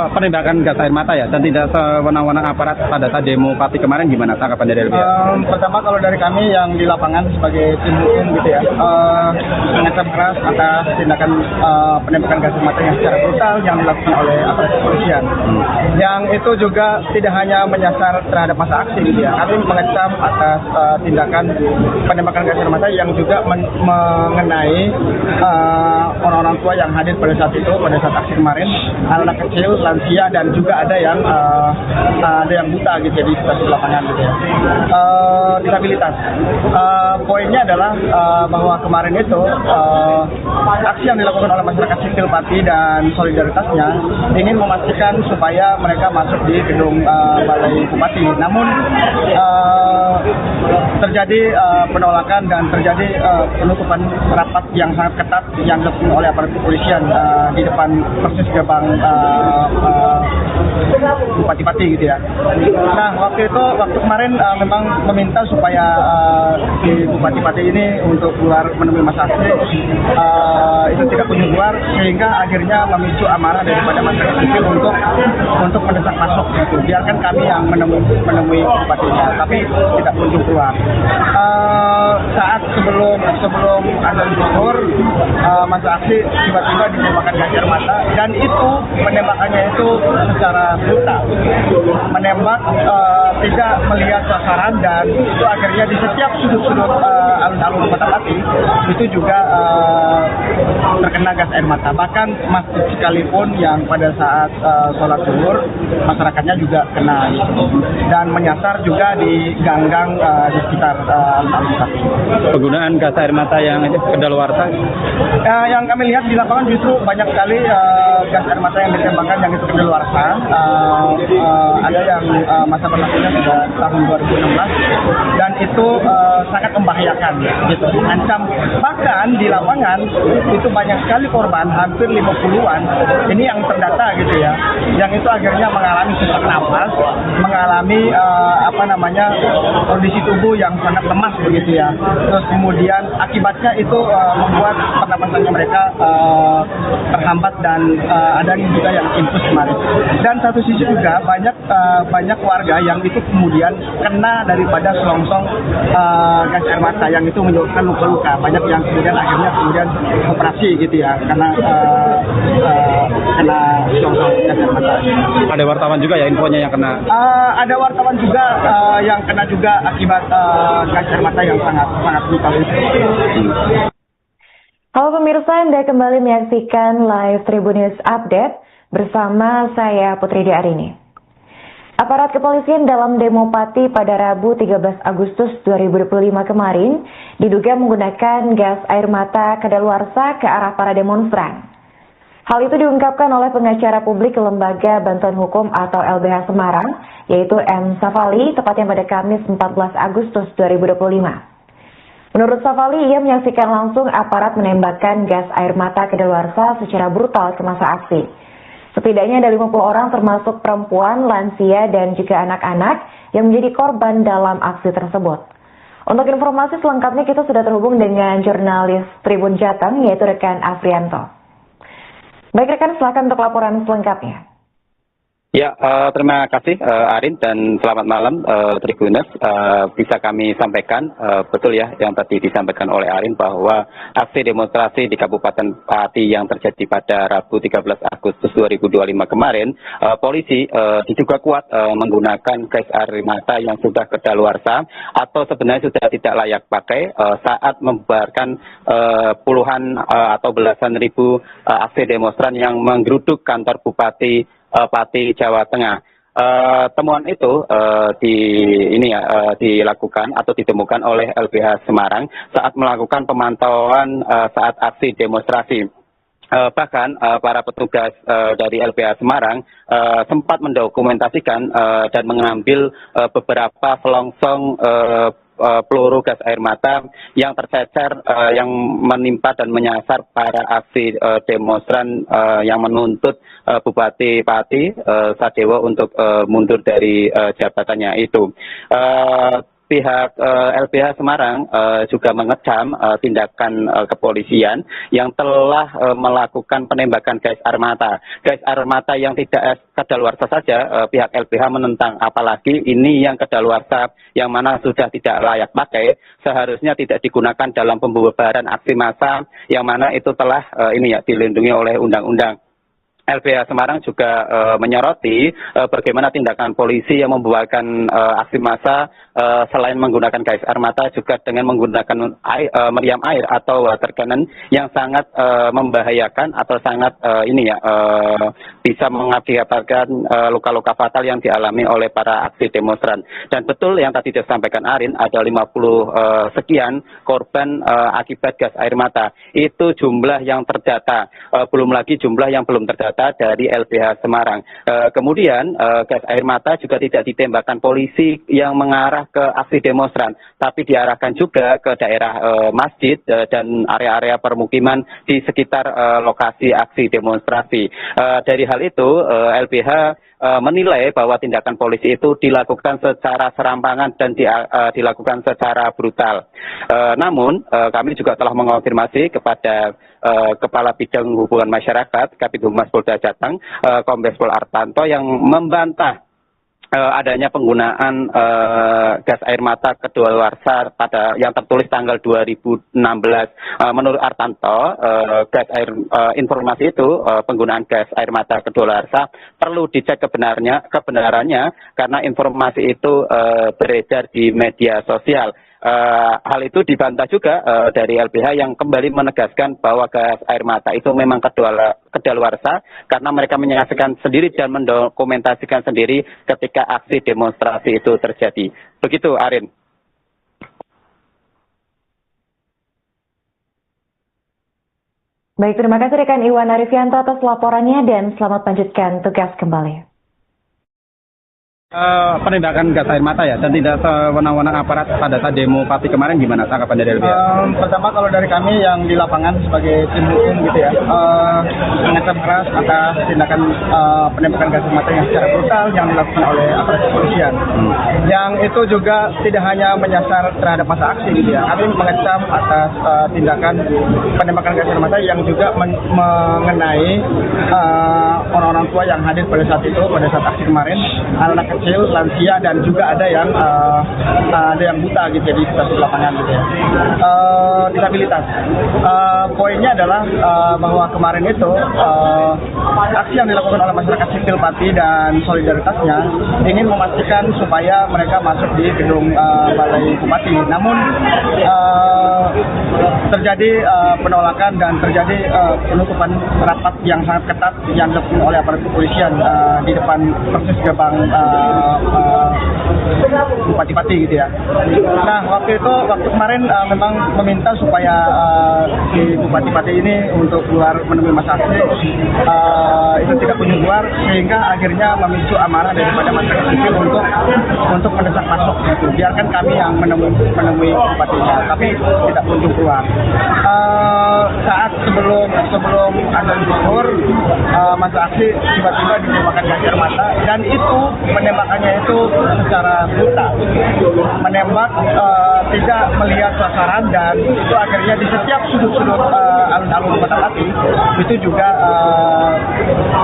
S3: Penembakan gas air mata ya dan tidak sewenang-wenang aparat pada saat demo Pati kemarin, gimana tanggapan dari LBH?
S4: Pertama, kalau dari kami yang di lapangan sebagai tim hukum gitu ya, mengecam keras atas tindakan penembakan gas air mata yang secara brutal yang dilakukan oleh aparat kepolisian. Yang itu juga tidak hanya menyasar terhadap masa aksi gitu ya, kami mengecam atas tindakan penembakan gas air mata yang juga mengenai orang-orang tua yang hadir pada saat itu, pada saat aksi kemarin, anak kecil, lansia, dan juga ada yang buta gitu ya, di stasiun lapangan gitu ya. Disabilitas. Poinnya adalah bahwa kemarin itu aksi yang dilakukan oleh masyarakat sipil Pati dan solidaritasnya ingin memastikan supaya mereka masuk di gedung Balai Bupati. Namun terjadi penolakan dan terjadi penutupan rapat yang sangat ketat yang dilakukan oleh aparat kepolisian di depan persis gerbang Bupati Pati gitu ya. Nah, waktu kemarin memang meminta supaya di Bupati Pati ini untuk keluar menemui masa aksi itu tidak kunjung keluar, sehingga akhirnya memicu amarah daripada masyarakat sipil untuk mendesak masuk gitu. Biarkan kami yang menemui bupatinya, tapi tidak kunjung keluar. Saat sebelum azan zuhur, masa aksi tiba-tiba ditembakkan gas air mata, dan itu penembakannya itu secara secara brutal, menembak tidak melihat sasaran, dan itu akhirnya di setiap sudut-sudut alun-alun Kota Pati itu juga terkena gas air mata. Bahkan masjid sekalipun yang pada saat sholat zuhur masyarakatnya juga kena, dan menyasar juga di gang-gang di sekitar alun-alun Pati.
S3: Penggunaan gas air mata yang kedaluarsa?
S4: Yang kami lihat di lapangan justru banyak sekali gas air mata yang ditembakkan yang itu kedaluarsa. Ada yang masa berlakunya sudah tahun 2016, dan itu sangat membahayakan, gitu, mengancam. Bahkan di lapangan itu banyak sekali korban, hampir 50-an. Ini yang terdata gitu ya, yang itu akhirnya mengalami sesak napas, mengalami kondisi tubuh yang sangat lemas begitu ya. Terus kemudian akibatnya itu membuat pernapasannya mereka terhambat, dan ada juga yang infus kemarin. Dan satu sisi juga banyak warga yang itu kemudian kena daripada selongsong gas air mata yang itu menyebabkan luka-luka. Banyak yang kemudian akhirnya operasi gitu ya, karena kena selongsong gas air mata.
S3: Ada wartawan juga ya infonya yang kena?
S4: Ada wartawan juga yang kena juga akibat gas air mata yang sangat brutal itu.
S1: Halo pemirsa, Anda kembali menyaksikan live Tribun News Update bersama saya Putri Diarini. Aparat kepolisian dalam demo Pati pada Rabu 13 Agustus 2025 kemarin diduga menggunakan gas air mata kadaluarsa ke arah para demonstran. Hal itu diungkapkan oleh pengacara publik Lembaga Bantuan Hukum atau LBH Semarang, yaitu M. Safali, tepatnya pada Kamis 14 Agustus 2025. Menurut Safali, ia menyaksikan langsung aparat menembakkan gas air mata kedaluarsa secara brutal ke masa aksi. Setidaknya ada 50 orang termasuk perempuan, lansia, dan juga anak-anak yang menjadi korban dalam aksi tersebut. Untuk informasi selengkapnya kita sudah terhubung dengan jurnalis Tribun Jateng, yaitu rekan Afrianto. Baik rekan, silakan untuk laporan selengkapnya.
S2: Ya, terima kasih Arin, dan selamat malam Tribuners. Bisa kami sampaikan, betul ya yang tadi disampaikan oleh Arin, bahwa aksi demonstrasi di Kabupaten Pati yang terjadi pada Rabu 13 Agustus 2025 kemarin, polisi diduga kuat menggunakan gas air mata yang sudah kedaluarsa atau sebenarnya sudah tidak layak pakai saat membubarkan puluhan atau belasan ribu aksi demonstran yang menggeruduk kantor Bupati Pati, Jawa Tengah. Temuan itu dilakukan atau ditemukan oleh LBH Semarang saat melakukan pemantauan saat aksi demonstrasi. Bahkan para petugas dari LBH Semarang sempat mendokumentasikan dan mengambil beberapa selongsong peluru gas air mata yang tercecer yang menimpa dan menyasar para aksi demonstran yang menuntut Bupati Pati Sadewo untuk mundur dari jabatannya itu. Pihak LBH Semarang juga mengecam tindakan kepolisian yang telah melakukan penembakan gas air mata. Gas air mata yang tidak kadaluarsa saja pihak LBH menentang, apalagi ini yang kadaluarsa yang mana sudah tidak layak pakai, seharusnya tidak digunakan dalam pembubaran aksi massa yang mana itu telah dilindungi oleh undang-undang. LBH Semarang juga menyoroti bagaimana tindakan polisi yang membubarkan aksi massa selain menggunakan gas air mata juga dengan menggunakan meriam air atau water cannon yang sangat membahayakan atau sangat bisa mengakibatkan luka-luka fatal yang dialami oleh para aksi demonstran. Dan betul yang tadi disampaikan Arin, ada 50 sekian korban akibat gas air mata. Itu jumlah yang terdata, belum lagi jumlah yang belum terdata dari LBH Semarang. Kemudian gas air mata juga tidak ditembakkan polisi yang mengarah ke aksi demonstran, tapi diarahkan juga ke daerah masjid dan area-area permukiman di sekitar lokasi aksi demonstrasi. Dari hal itu LBH menilai bahwa tindakan polisi itu dilakukan secara serampangan dan dilakukan secara brutal. Namun kami juga telah mengonfirmasi kepada Kepala Bidang Hubungan Masyarakat Kabid Humas Polda Jateng, Kombes Pol Artanto, yang membantah adanya penggunaan gas air mata kedaluarsa pada yang tertulis tanggal 2016. Menurut Artanto, informasi itu penggunaan gas air mata kedaluarsa perlu dicek kebenarannya karena informasi itu beredar di media sosial. Hal itu dibantah juga dari LBH yang kembali menegaskan bahwa gas air mata itu memang kedaluarsa karena mereka menyaksikan sendiri dan mendokumentasikan sendiri ketika aksi demonstrasi itu terjadi. Begitu, Arin.
S1: Baik, terima kasih rekan Iwan Arifianto atas laporannya dan selamat lanjutkan tugas kembali.
S3: Penembakan gas air mata ya dan tidak sewenang-wenang aparat pada saat demo Pati kemarin, gimana tanggapan dari LBH?
S4: Pertama kalau dari kami yang di lapangan sebagai tim hukum gitu ya, mengancam keras atas tindakan penembakan gas air mata yang secara brutal yang dilakukan oleh aparat kepolisian. Yang itu juga tidak hanya menyasar terhadap masa aksi gitu ya, kami mengecam atas tindakan penembakan gas air mata yang juga mengenai orang-orang tua yang hadir pada saat itu, pada saat aksi kemarin, anak kecil, lansia, dan juga ada yang buta gitu ya, di stasiun lapangan gitu ya, disabilitas. Poinnya adalah bahwa kemarin itu aksi yang dilakukan oleh masyarakat sipil Pati dan solidaritasnya ingin memastikan supaya mereka masuk di gedung Balai Bupati. Namun terjadi penolakan dan terjadi penutupan rapat yang sangat ketat yang dilakukan oleh aparat kepolisian di depan persis gerbang Bupati-Pati gitu ya. Nah waktu kemarin memang meminta supaya di Bupati-Pati ini untuk keluar menemui masa aksi itu tidak kunjung keluar, sehingga akhirnya memicu amarah daripada masyarakat sipil untuk mendesak masuk gitu. Biarkan kami yang menemui Bupatinya, tapi tidak kunjung keluar. Saat sebelum azan zuhur masa aksi tiba-tiba ditembakkan gas air mata, dan itu penembakannya itu secara brutal, menembak tidak melihat sasaran, dan itu akhirnya di setiap sudut-sudut alun-alun Kota Pati itu juga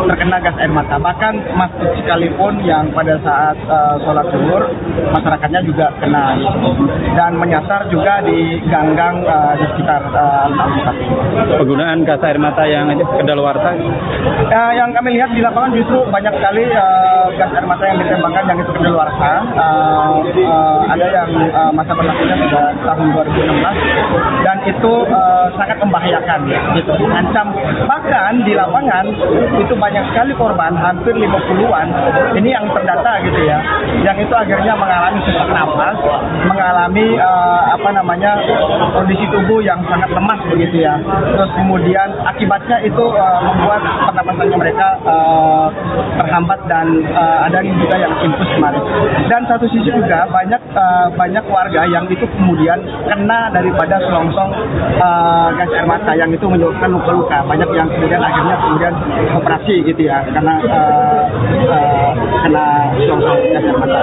S4: terkena gas air mata. Bahkan masjid sekalipun yang pada saat sholat zuhur masyarakatnya juga kena, dan menyasar juga di gang-gang di sekitar alun-alun Pati.
S3: Penggunaan gas air mata yang kedaluarsa?
S4: Yang kami lihat di lapangan justru banyak sekali gas air mata yang ditembakkan yang itu kedaluarsa. Ada yang masa berlakunya sudah tahun 2016 dan itu sangat membahayakan gitu, mengancam. Bahkan di lapangan itu banyak sekali korban, hampir 50-an ini yang terdata gitu ya, yang itu akhirnya mengalami sesak napas, mengalami kondisi tubuh yang sangat lemas begitu ya. Terus kemudian akibatnya itu membuat pernapasannya mereka terhambat, dan ada juga yang infus kemarin. Dan satu sisi juga banyak warga yang itu kemudian kena daripada selongsong gas air mata yang itu menyebabkan luka-luka. Banyak yang kemudian akhirnya operasi gitu ya, karena kena selongsong gas air mata.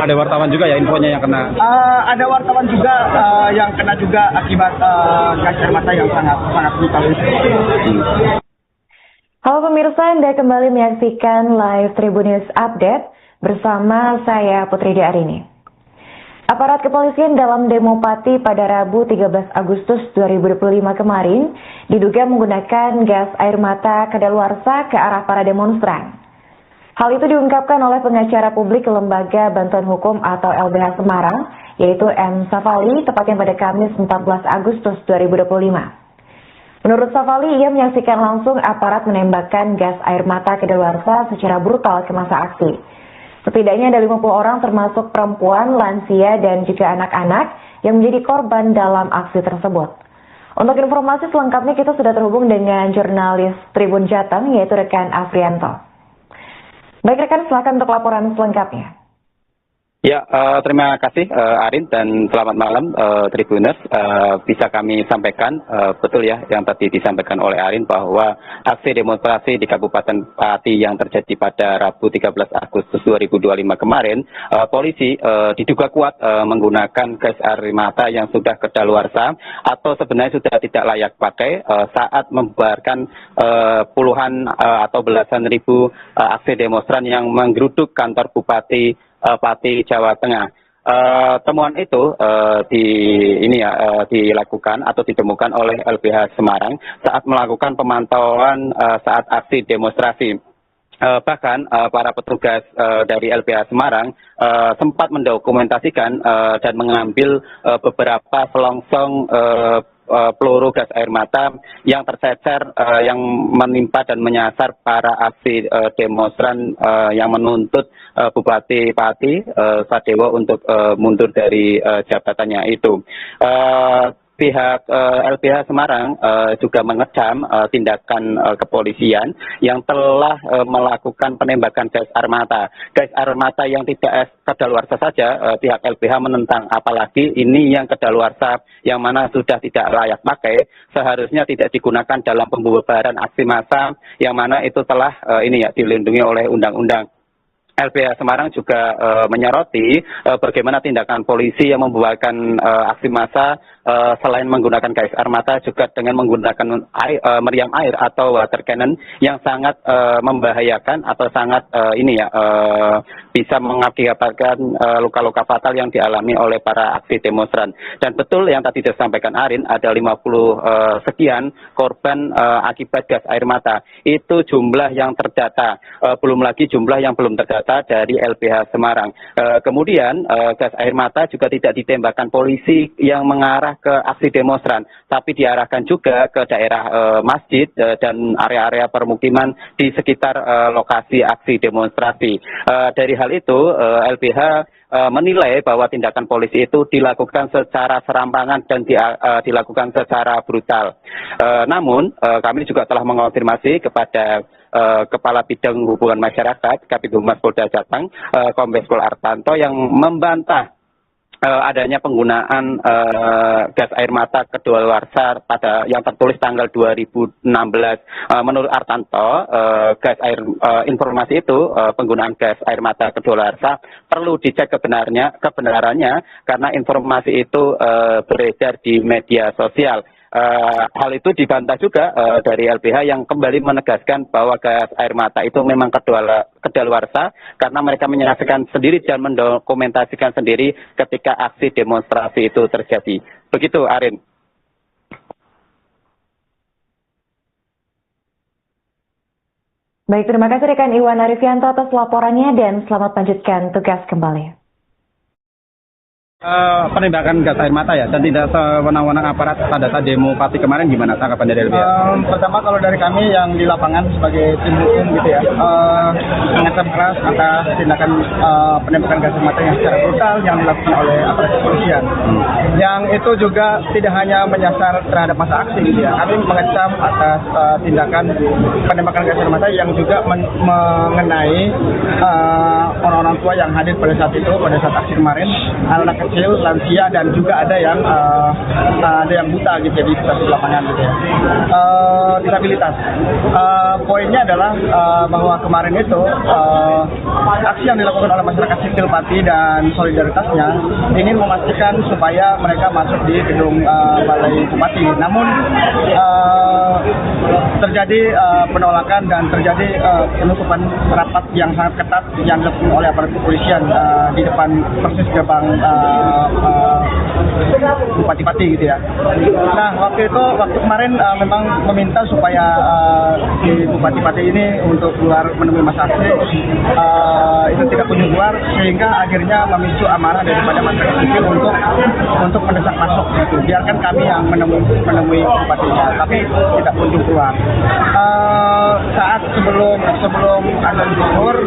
S3: Ada wartawan juga ya infonya yang kena?
S4: Ada wartawan juga yang kena juga akibat gas air mata yang sangat brutal.
S1: Halo pemirsa, Anda kembali menyaksikan live Tribun News Update bersama saya Putri Arini. Aparat kepolisian dalam demo Pati pada Rabu 13 Agustus 2025 kemarin diduga menggunakan gas air mata kedaluarsa ke arah para demonstran. Hal itu diungkapkan oleh pengacara publik Lembaga Bantuan Hukum atau LBH Semarang, yaitu M. Safali, tepatnya pada Kamis 14 Agustus 2025. Menurut Safali, ia menyaksikan langsung aparat menembakkan gas air mata kedaluarsa secara brutal ke masa aksi. Setidaknya ada 50 orang termasuk perempuan, lansia, dan juga anak-anak yang menjadi korban dalam aksi tersebut. Untuk informasi selengkapnya kita sudah terhubung dengan jurnalis Tribun Jateng, yaitu rekan Afrianto. Baik rekan, silakan untuk laporan selengkapnya.
S2: Ya, terima kasih Arin dan selamat malam Tribuners. Bisa kami sampaikan, betul ya yang tadi disampaikan oleh Arin bahwa aksi demonstrasi di Kabupaten Pati yang terjadi pada Rabu 13 Agustus 2025 kemarin, polisi diduga kuat menggunakan gas air mata yang sudah kedaluarsa atau sebenarnya sudah tidak layak pakai saat membubarkan puluhan atau belasan ribu aksi demonstran yang menggeruduk kantor Bupati Pati Jawa Tengah. Temuan itu dilakukan atau ditemukan oleh LBH Semarang saat melakukan pemantauan saat aksi demonstrasi. Bahkan para petugas dari LBH Semarang sempat mendokumentasikan dan mengambil beberapa selongsong peluru gas air mata yang tercecer yang menimpa dan menyasar para aksi demonstran yang menuntut Bupati Pati Sadewo untuk mundur dari jabatannya itu. Pihak LBH Semarang juga mengecam tindakan kepolisian yang telah melakukan penembakan gas air mata. Gas air mata yang tidak kedaluarsa saja pihak LBH menentang, apalagi ini yang kedaluarsa yang mana sudah tidak layak pakai, seharusnya tidak digunakan dalam pembubaran aksi massa yang mana itu telah dilindungi oleh undang-undang. LBH Semarang juga menyoroti bagaimana tindakan polisi yang membubarkan aksi massa selain menggunakan gas air mata juga dengan menggunakan meriam air atau water cannon yang sangat membahayakan atau sangat bisa mengakibatkan luka-luka fatal yang dialami oleh para aksi demonstran. Dan betul yang tadi disampaikan Arin, ada 50 sekian korban akibat gas air mata. Itu jumlah yang terdata, belum lagi jumlah yang belum terdata dari LBH Semarang. Kemudian gas air mata juga tidak ditembakkan polisi yang mengarah ke aksi demonstran, tapi diarahkan juga ke daerah masjid dan area-area permukiman di sekitar lokasi aksi demonstrasi. Dari hal itu LBH menilai bahwa tindakan polisi itu dilakukan secara serampangan dan dilakukan secara brutal. Namun kami juga telah mengonfirmasi kepada Kepala Bidang Hubungan Masyarakat Kabid Humas Polda Jateng, Kombes Pol Artanto, yang membantah adanya penggunaan gas air mata kedaluarsa pada yang tertulis tanggal 2016. Menurut Artanto, informasi itu penggunaan gas air mata kedaluarsa perlu dicek kebenarannya karena informasi itu beredar di media sosial. Hal itu dibantah juga dari LBH yang kembali menegaskan bahwa gas air mata itu memang kedaluarsa karena mereka menyaksikan sendiri dan mendokumentasikan sendiri ketika aksi demonstrasi itu terjadi. Begitu, Arin.
S1: Baik, terima kasih rekan Iwan Arifianto atas laporannya dan selamat lanjutkan tugas kembali.
S3: Penembakan gas air mata ya, dan tidak sewenang-wenang aparat pada saat demo Pati kemarin, gimana tanggapan dari LBH?
S4: Pertama, kalau dari kami yang di lapangan sebagai tim hukum gitu ya, mengancam keras atas tindakan penembakan gas air mata yang secara brutal yang dilakukan oleh aparat kepolisian. Yang itu juga tidak hanya menyasar terhadap masa aksi gitu ya, kami mengecam atas tindakan penembakan gas air mata yang juga mengenai orang-orang tua yang hadir pada saat itu, pada saat aksi kemarin, anak kecil, lansia, dan juga ada yang buta gitu ya, di stasiun lapangan gitu ya. Disabilitas. Poinnya adalah bahwa kemarin itu aksi yang dilakukan oleh masyarakat sipil Pati dan solidaritasnya ingin memastikan supaya mereka masuk di gedung Balai Bupati. Namun terjadi penolakan dan terjadi penutupan rapat yang sangat ketat yang dilakukan oleh aparat kepolisian di depan persis gerbang Bupati Pati gitu ya. Nah, waktu kemarin memang meminta supaya di Bupati Pati ini untuk keluar menemui masa aksi itu tidak kunjung keluar, sehingga akhirnya memicu amarah daripada masyarakat sipil untuk mendesak masuk gitu. Biarkan kami yang menemui bupatinya, tapi tidak kunjung keluar. Saat sebelum azan zuhur,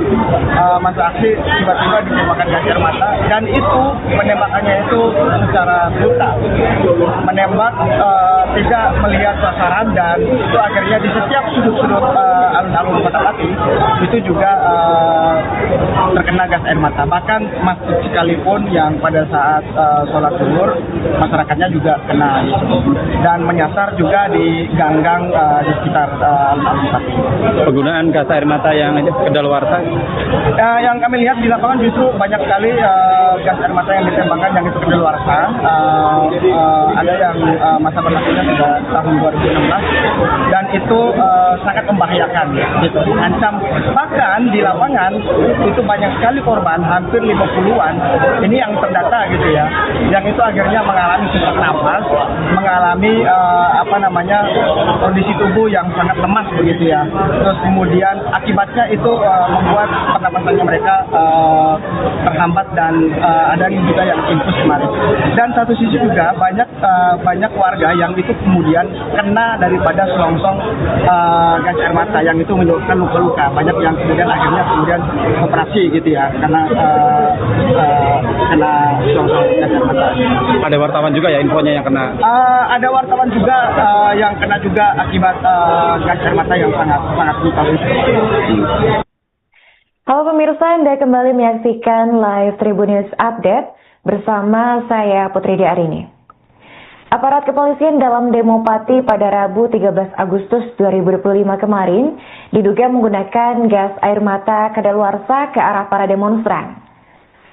S4: masa aksi tiba-tiba ditembakkan gas air mata, dan itu penembakannya itu secara brutal, menembak tidak melihat sasaran, dan itu akhirnya di setiap sudut-sudut alun-alun Kota Pati itu juga terkena gas air mata. Bahkan masjid sekalipun yang pada saat sholat zuhur masyarakatnya juga kena, dan menyasar juga di gang-gang di sekitar alun-alun Pati.
S3: Penggunaan gas air mata yang kedaluarsa?
S4: Yang kami lihat di lapangan justru banyak sekali gas air mata yang ditembakkan yang itu kedaluarsa. Ada yang masa berlakunya sudah tahun 2016, dan itu sangat membahayakan, gitu, mengancam. Bahkan di lapangan itu banyak sekali korban, hampir 50-an. Ini yang terdata gitu ya, yang itu akhirnya mengalami sesak nafas, mengalami kondisi tubuh yang sangat lemas begitu ya. Terus kemudian akibatnya itu membuat pernapasannya mereka terhambat, dan ada juga yang infus kemarin. Dan satu sisi juga banyak warga yang itu kemudian kena daripada selongsong gas air mata yang itu menyebabkan luka-luka. Banyak yang kemudian akhirnya operasi gitu ya, karena kena selongsong gas air mata.
S3: Ada wartawan juga ya infonya yang kena?
S4: Ada wartawan juga yang kena juga akibat gas air mata yang sangat brutal.
S1: Halo pemirsa, Anda kembali menyaksikan live Tribun News Update bersama saya Putri Arini. Aparat kepolisian dalam demo Pati pada Rabu 13 Agustus 2025 kemarin diduga menggunakan gas air mata kadaluarsa ke arah para demonstran.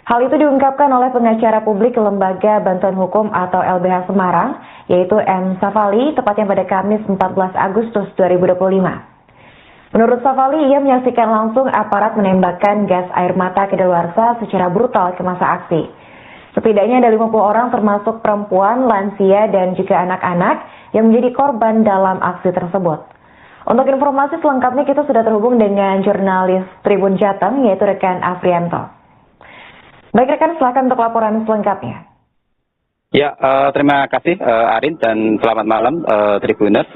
S1: Hal itu diungkapkan oleh pengacara publik Lembaga Bantuan Hukum atau LBH Semarang, yaitu M. Safali, tepatnya pada Kamis 14 Agustus 2025. Menurut Safali, ia menyaksikan langsung aparat menembakkan gas air mata kedaluarsa secara brutal ke masa aksi. Setidaknya ada 50 orang termasuk perempuan, lansia, dan juga anak-anak yang menjadi korban dalam aksi tersebut. Untuk informasi selengkapnya kita sudah terhubung dengan jurnalis Tribun Jateng, yaitu rekan Afrianto. Baik rekan, silakan untuk laporan selengkapnya.
S2: Ya, terima kasih Arin, dan selamat malam Tribuners.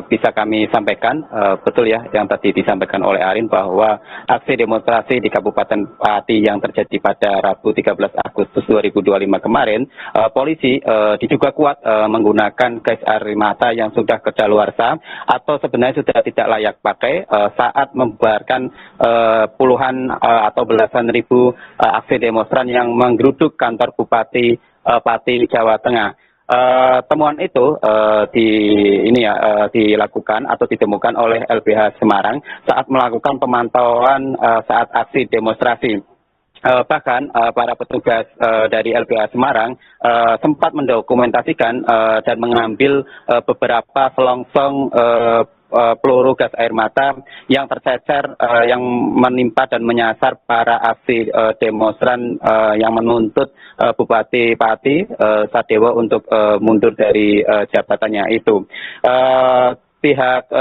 S2: Bisa kami sampaikan, betul ya yang tadi disampaikan oleh Arin, bahwa aksi demonstrasi di Kabupaten Pati yang terjadi pada Rabu 13 Agustus 2025 kemarin, polisi diduga kuat menggunakan gas air mata yang sudah kedaluarsa atau sebenarnya sudah tidak layak pakai saat membubarkan puluhan atau belasan ribu aksi demonstran yang menggeruduk kantor Bupati Pati, Jawa Tengah. Temuan itu dilakukan atau ditemukan oleh LBH Semarang saat melakukan pemantauan saat aksi demonstrasi. Bahkan para petugas dari LBH Semarang sempat mendokumentasikan dan mengambil beberapa selongsong peluru gas air mata yang tercecer yang menimpa dan menyasar para aksi demonstran yang menuntut Bupati Pati Sadewo untuk mundur dari jabatannya itu. Pihak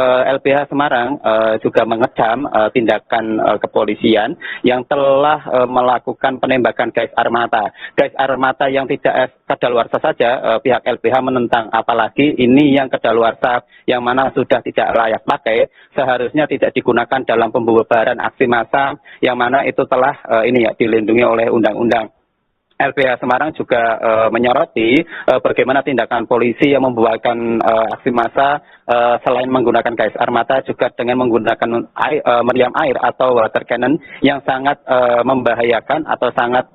S2: LBH Semarang juga mengecam tindakan kepolisian yang telah melakukan penembakan gas air mata. Gas air mata yang tidak kadaluarsa saja pihak LBH menentang, apalagi ini yang kadaluarsa yang mana sudah tidak layak pakai, seharusnya tidak digunakan dalam pembubaran aksi massa yang mana itu telah dilindungi oleh undang-undang. LBH Semarang juga menyoroti bagaimana tindakan polisi yang membubarkan aksi massa selain menggunakan gas air mata juga dengan menggunakan meriam air atau water cannon yang sangat membahayakan atau sangat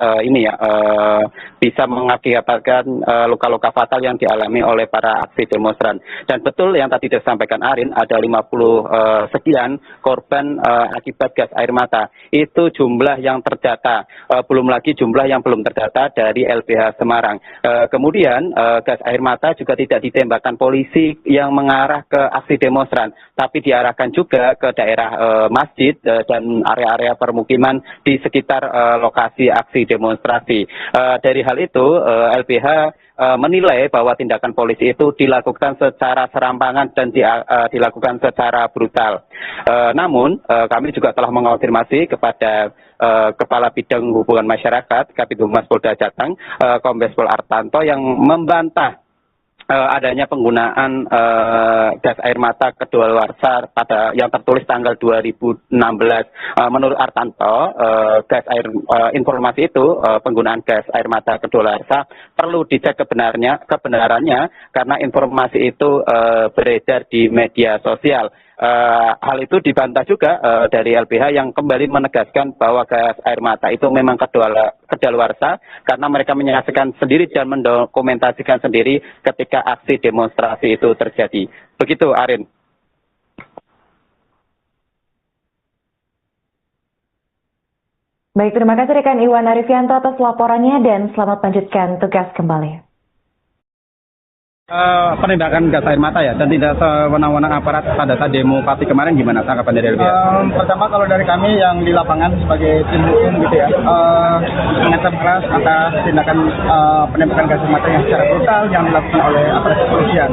S2: bisa mengakibatkan luka-luka fatal yang dialami oleh para aksi demonstran. Dan betul yang tadi disampaikan Arin, ada 50 sekian korban akibat gas air mata. Itu jumlah yang terdata, belum lagi jumlah yang belum terdata dari LBH Semarang. Kemudian gas air mata juga tidak ditembakkan polisi yang mengarah ke aksi demonstran, tapi diarahkan juga ke daerah masjid dan area-area permukiman di sekitar lokasi aksi demonstrasi. Dari hal itu LBH menilai bahwa tindakan polisi itu dilakukan secara serampangan dan dilakukan secara brutal. Namun kami juga telah mengonfirmasi kepada Kepala Bidang Hubungan Masyarakat Kabid Humas Polda Jateng, Kombes Pol Artanto, yang membantah adanya penggunaan gas air mata kedaluarsa pada yang tertulis tanggal 2016. Menurut Artanto, informasi itu penggunaan gas air mata kedaluarsa perlu dicek kebenarannya karena informasi itu beredar di media sosial. Hal itu dibantah juga dari LBH yang kembali menegaskan bahwa gas air mata itu memang kedaluarsa karena mereka menyaksikan sendiri dan mendokumentasikan sendiri ketika aksi demonstrasi itu terjadi. Begitu, Arin.
S1: Baik, terima kasih rekan Iwan Arifianto atas laporannya dan selamat lanjutkan tugas kembali.
S3: Penembakan gas air mata ya dan tidak sewenang-wenang aparat pada saat demo Pati kemarin, gimana tanggapan dari LBH?
S4: Pertama kalau dari kami yang di lapangan sebagai tim hukum gitu ya, mengancam keras atas tindakan penembakan gas air mata yang secara brutal yang dilakukan oleh aparat kepolisian.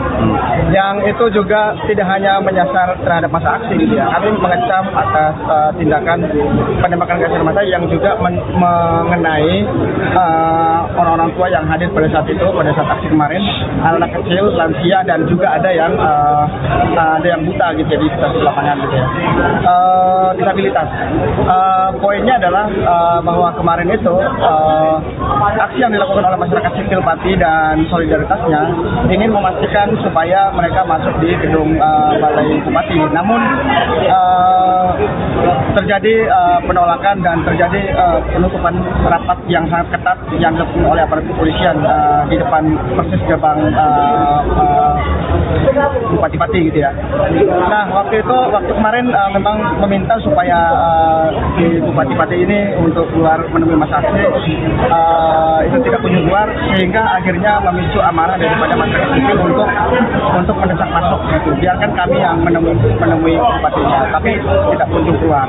S4: Yang itu juga tidak hanya menyasar terhadap masa aksi gitu ya, kami mengecam atas tindakan penembakan gas air mata yang juga mengenai orang-orang tua yang hadir pada saat itu, pada saat aksi kemarin, anak kecil, lansia, dan juga ada yang buta gitu ya di stasiun lapangan gitu ya. Disabilitas. Poinnya adalah bahwa kemarin itu aksi yang dilakukan oleh masyarakat sipil Pati dan solidaritasnya ingin memastikan supaya mereka masuk di gedung Balai Bupati. Namun terjadi penolakan dan terjadi penutupan rapat yang sangat ketat yang dilakukan oleh aparat kepolisian di depan persis gerbang Bupati-Pati gitu ya. Nah waktu kemarin memang meminta supaya di Bupati-Pati ini untuk keluar menemui masa aksi itu tidak kunjung keluar sehingga akhirnya memicu amarah daripada masyarakat sipil untuk mendesak masuk gitu. Biarkan kami yang menemui Bupatinya, tapi tidak kunjung keluar.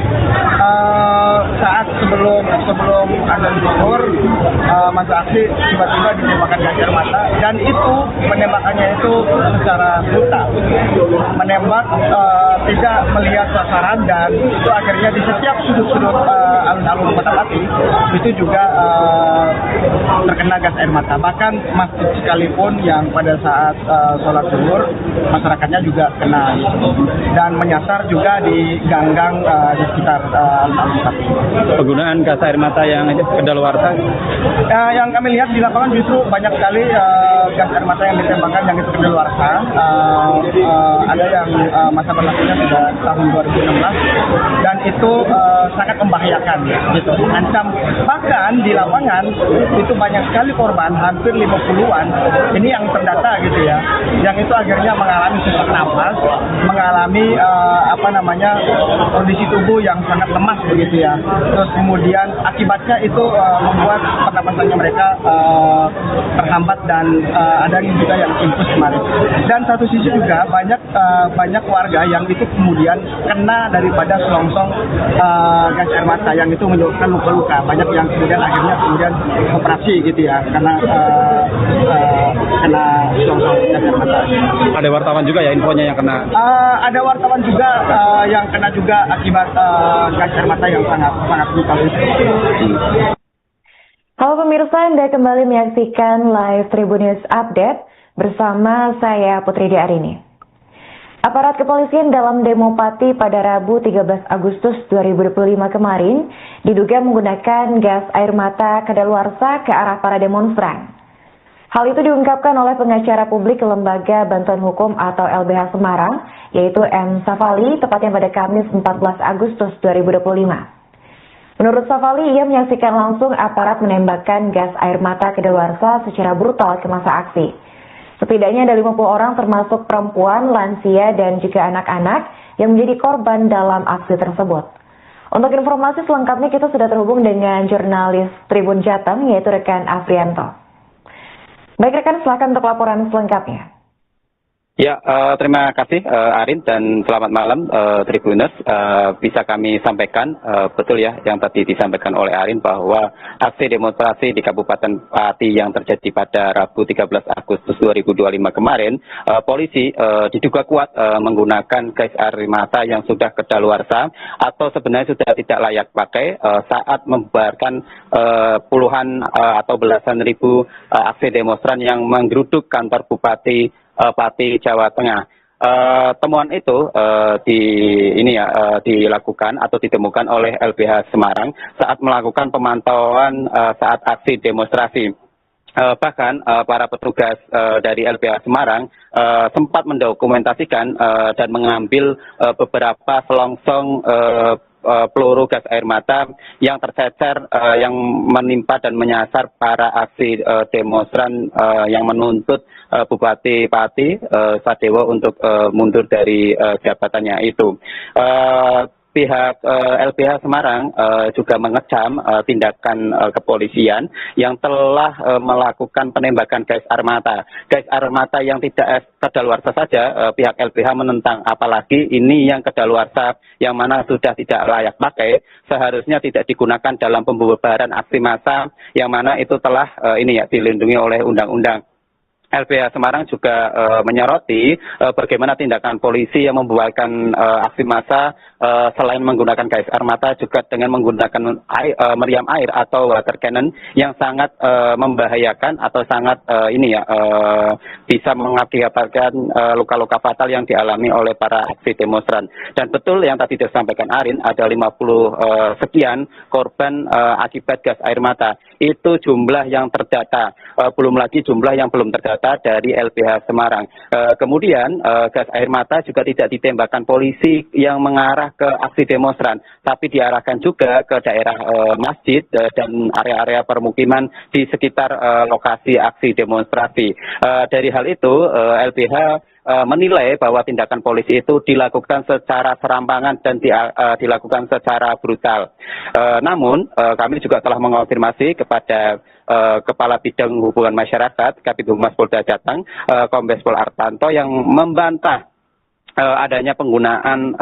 S4: Saat sebelum azan zuhur masa aksi tiba-tiba ditembakkan gas air mata dan itu penembakannya itu secara brutal, menembak tidak melihat sasaran dan itu akhirnya di setiap sudut-sudut alun-alun Kota Pati itu juga terkena gas air mata. Bahkan masjid sekalipun yang pada saat sholat zuhur masyarakatnya juga kena dan menyasar juga di gang-gang di sekitar alun-alun Pati.
S3: Penggunaan gas air mata yang kedaluarsa?
S4: Yang kami lihat di lapangan justru banyak sekali gas air mata yang ditembakkan yang itu kedaluarsa. Ada yang masa berlakunya sudah tahun 2016 dan itu sangat membahayakan gitu, mengancam. Bahkan di lapangan itu banyak sekali korban, hampir 50-an ini yang terdata gitu ya, yang itu akhirnya mengalami sesak nafas, mengalami kondisi tubuh yang sangat lemas begitu ya. Terus kemudian akibatnya itu membuat pernapasannya mereka terhambat dan ada juga yang infus kemarin. Dan satu sisi juga banyak warga yang itu kemudian kena daripada selongsong gas air mata yang itu menyebabkan luka-luka. Banyak yang kemudian akhirnya operasi gitu ya karena kena selongsong gas air mata.
S3: Ada wartawan juga ya infonya yang kena?
S4: Ada wartawan juga yang kena juga akibat gas air mata yang sangat brutal.
S1: Halo pemirsa, Anda kembali menyaksikan live Tribun News Update bersama saya Putri Arini. Aparat kepolisian dalam demo Pati pada Rabu 13 Agustus 2025 kemarin diduga menggunakan gas air mata kedaluarsa ke arah para demonstran. Hal itu diungkapkan oleh pengacara publik Lembaga Bantuan Hukum atau LBH Semarang, yaitu M. Safali, tepatnya pada Kamis 14 Agustus 2025. Menurut Safali, ia menyaksikan langsung aparat menembakkan gas air mata kedaluarsa secara brutal ke masa aksi. Setidaknya ada 50 orang termasuk perempuan, lansia, dan juga anak-anak yang menjadi korban dalam aksi tersebut. Untuk informasi selengkapnya kita sudah terhubung dengan jurnalis Tribun Jateng yaitu rekan Afrianto. Baik rekan, silakan untuk laporan selengkapnya.
S2: Ya, terima kasih Arin dan selamat malam Tribuners. Bisa kami sampaikan, betul ya yang tadi disampaikan oleh Arin bahwa aksi demonstrasi di Kabupaten Pati yang terjadi pada Rabu 13 Agustus 2025 kemarin, polisi diduga kuat menggunakan gas air mata yang sudah kedaluarsa atau sebenarnya sudah tidak layak pakai saat membubarkan puluhan atau belasan ribu aksi demonstran yang menggeruduk kantor Bupati Pati Jawa Tengah. Temuan itu dilakukan atau ditemukan oleh LBH Semarang saat melakukan pemantauan saat aksi demonstrasi. Bahkan para petugas dari LBH Semarang sempat mendokumentasikan dan mengambil beberapa selongsong peluru gas air mata yang tercecer yang menimpa dan menyasar para aksi demonstran yang menuntut Bupati Pati Sadewo untuk mundur dari jabatannya itu. Pihak LBH Semarang juga mengecam tindakan kepolisian yang telah melakukan penembakan gas air mata. Gas air mata yang tidak kedaluarsa saja pihak LBH menentang, apalagi ini yang kedaluarsa yang mana sudah tidak layak pakai, seharusnya tidak digunakan dalam pembubaran aksi massa yang mana itu telah dilindungi oleh undang-undang. LBH Semarang juga menyoroti bagaimana tindakan polisi yang membubarkan aksi massa selain menggunakan gas air mata juga dengan menggunakan meriam air atau water cannon yang sangat membahayakan atau sangat bisa mengakibatkan luka-luka fatal yang dialami oleh para aksi demonstran. Dan betul yang tadi disampaikan Arin, ada 50 sekian korban akibat gas air mata. Itu jumlah yang terdata, belum lagi jumlah yang belum terdata dari LBH Semarang. Kemudian gas air mata juga tidak ditembakkan polisi yang mengarah ke aksi demonstran, tapi diarahkan juga ke daerah masjid dan area-area permukiman di sekitar lokasi aksi demonstrasi. Dari hal itu LBH menilai bahwa tindakan polisi itu dilakukan secara serampangan dan dilakukan secara brutal. Namun kami juga telah mengonfirmasi kepada Kepala Bidang Hubungan Masyarakat Kabid Humas Polda Jateng, Kombes Pol Artanto, yang membantah adanya penggunaan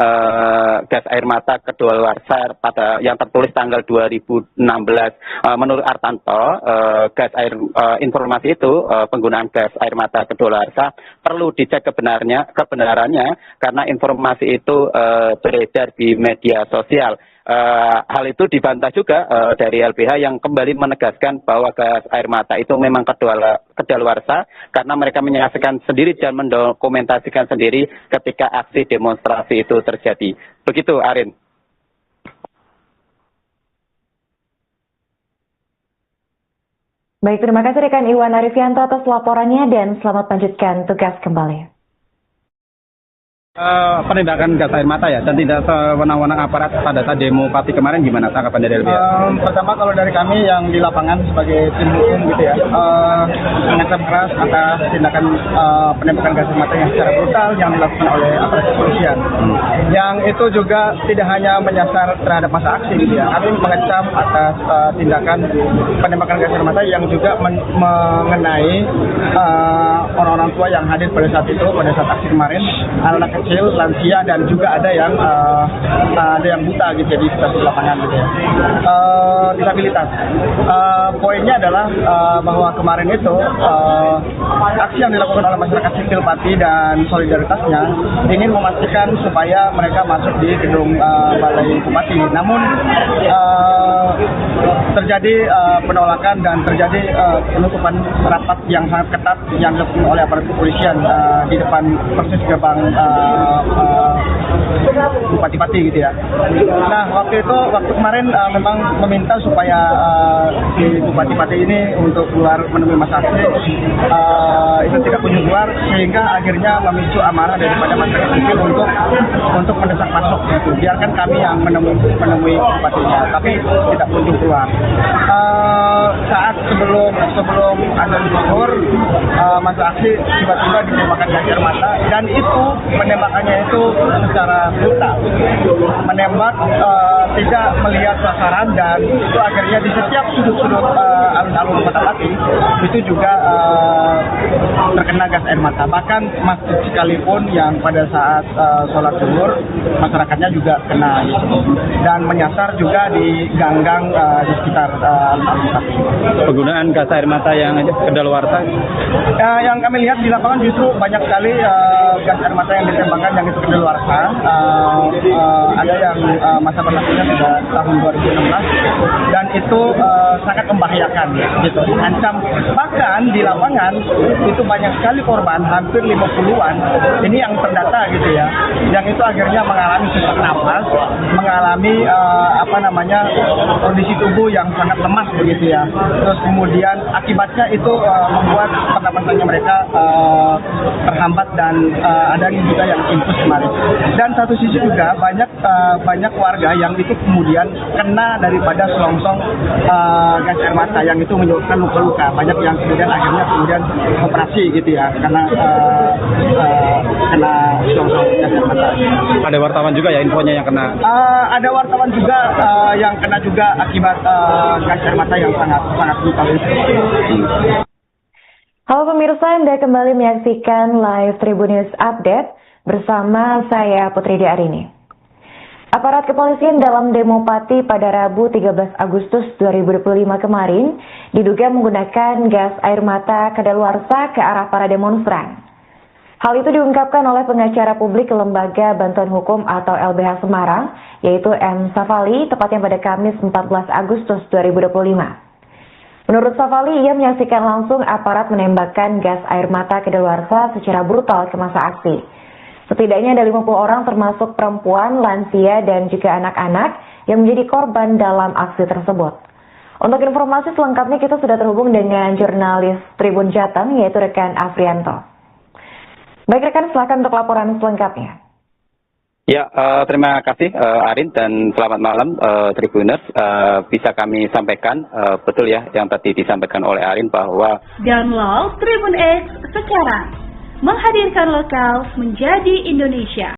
S2: gas air mata kedaluarsa pada yang tertulis tanggal 2016. Menurut Artanto, informasi itu penggunaan gas air mata kedaluarsa perlu dicek kebenarannya karena informasi itu beredar di media sosial. Hal itu dibantah juga dari LBH yang kembali menegaskan bahwa gas air mata itu memang kedaluarsa karena mereka menyaksikan sendiri dan mendokumentasikan sendiri ketika aksi demonstrasi itu terjadi. Begitu, Arin.
S1: Baik, terima kasih rekan Iwan Arifianto atas laporannya dan selamat lanjutkan tugas kembali.
S3: Penembakan gas air mata ya, dan tidak sewenang-wenang aparat pada saat demo Pati kemarin, gimana tanggapan dari LBH?
S4: Pertama, kalau dari kami yang di lapangan sebagai tim hukum gitu ya, mengancam keras atas tindakan penembakan gas air mata yang secara brutal yang dilakukan oleh aparat kepolisian. Yang itu juga tidak hanya menyasar terhadap masa aksi gitu ya, kami mengecam atas tindakan penembakan gas air mata yang juga mengenai orang-orang tua yang hadir pada saat itu, pada saat aksi kemarin, anak kecil, lansia, dan juga ada yang buta gitu ya di stasiun lapangan gitu ya. Disabilitas. Poinnya adalah bahwa kemarin itu aksi yang dilakukan oleh masyarakat sipil Pati dan solidaritasnya ingin memastikan supaya mereka masuk di gedung Balai Bupati. Namun terjadi penolakan dan terjadi penutupan rapat yang sangat ketat yang dilakukan oleh aparat kepolisian di depan persis gerbang Bupati Pati gitu ya. Nah, waktu kemarin memang meminta supaya di Bupati Pati ini untuk keluar menemui masa aksi itu tidak kunjung keluar, sehingga akhirnya memicu amarah daripada masyarakat sipil untuk mendesak masuk gitu. Biarkan kami yang menemui bupatinya, tapi tidak kunjung keluar. Saat sebelum azan zuhur masa aksi tiba-tiba ditembakkan gas air mata, dan itu menembak tembakannya itu secara brutal, menembak tidak melihat sasaran, dan itu akhirnya di setiap sudut-sudut alun-alun Kota Pati itu juga terkena gas air mata. Bahkan masjid sekalipun yang pada saat sholat zuhur masyarakatnya juga kena, dan menyasar juga di gang-gang di sekitar alun-alun Pati.
S3: Penggunaan gas air mata yang kedaluarsa?
S4: Yang kami lihat di lapangan justru banyak sekali gas air mata yang ditembakkan yang itu kedaluarsa. Ada yang masa berlakunya sudah tahun 2016, dan itu sangat membahayakan, gitu, mengancam. Bahkan di lapangan itu banyak sekali korban, hampir 50-an. Ini yang terdata, gitu ya, yang itu akhirnya mengalami sesak napas, mengalami kondisi tubuh yang sangat lemas, begitu ya. Terus kemudian akibatnya itu membuat pernapasannya mereka terhambat, dan ada juga yang infus kemarin. Dan satu sisi juga banyak warga yang itu kemudian kena daripada selongsong gas air mata yang itu menyebabkan luka-luka. Banyak yang kemudian akhirnya operasi, gitu ya, karena kena selongsong gas air mata.
S3: Ada wartawan juga ya infonya yang kena?
S4: Ada wartawan juga yang kena juga akibat gas air mata yang sangat brutal.
S1: Halo pemirsa, Anda kembali menyaksikan live Tribun News Update bersama saya Putri Arini. Aparat kepolisian dalam demo Pati pada Rabu 13 Agustus 2025 kemarin diduga menggunakan gas air mata kadaluarsa ke arah para demonstran. Hal itu diungkapkan oleh pengacara publik Lembaga Bantuan Hukum atau LBH Semarang, yaitu M. Safali, tepatnya pada Kamis 14 Agustus 2025. Menurut Safali, ia menyaksikan langsung aparat menembakkan gas air mata kedaluarsa secara brutal ke masa aksi. Setidaknya ada 50 orang termasuk perempuan, lansia, dan juga anak-anak yang menjadi korban dalam aksi tersebut. Untuk informasi selengkapnya kita sudah terhubung dengan jurnalis Tribun Jateng, yaitu rekan Afrianto. Baik rekan, silakan untuk laporan selengkapnya.
S2: Ya, terima kasih Arin, dan selamat malam Tribuners. Bisa kami sampaikan, betul ya yang tadi disampaikan oleh Arin bahwa
S5: Download Tribun X sekarang, menghadirkan lokal menjadi Indonesia.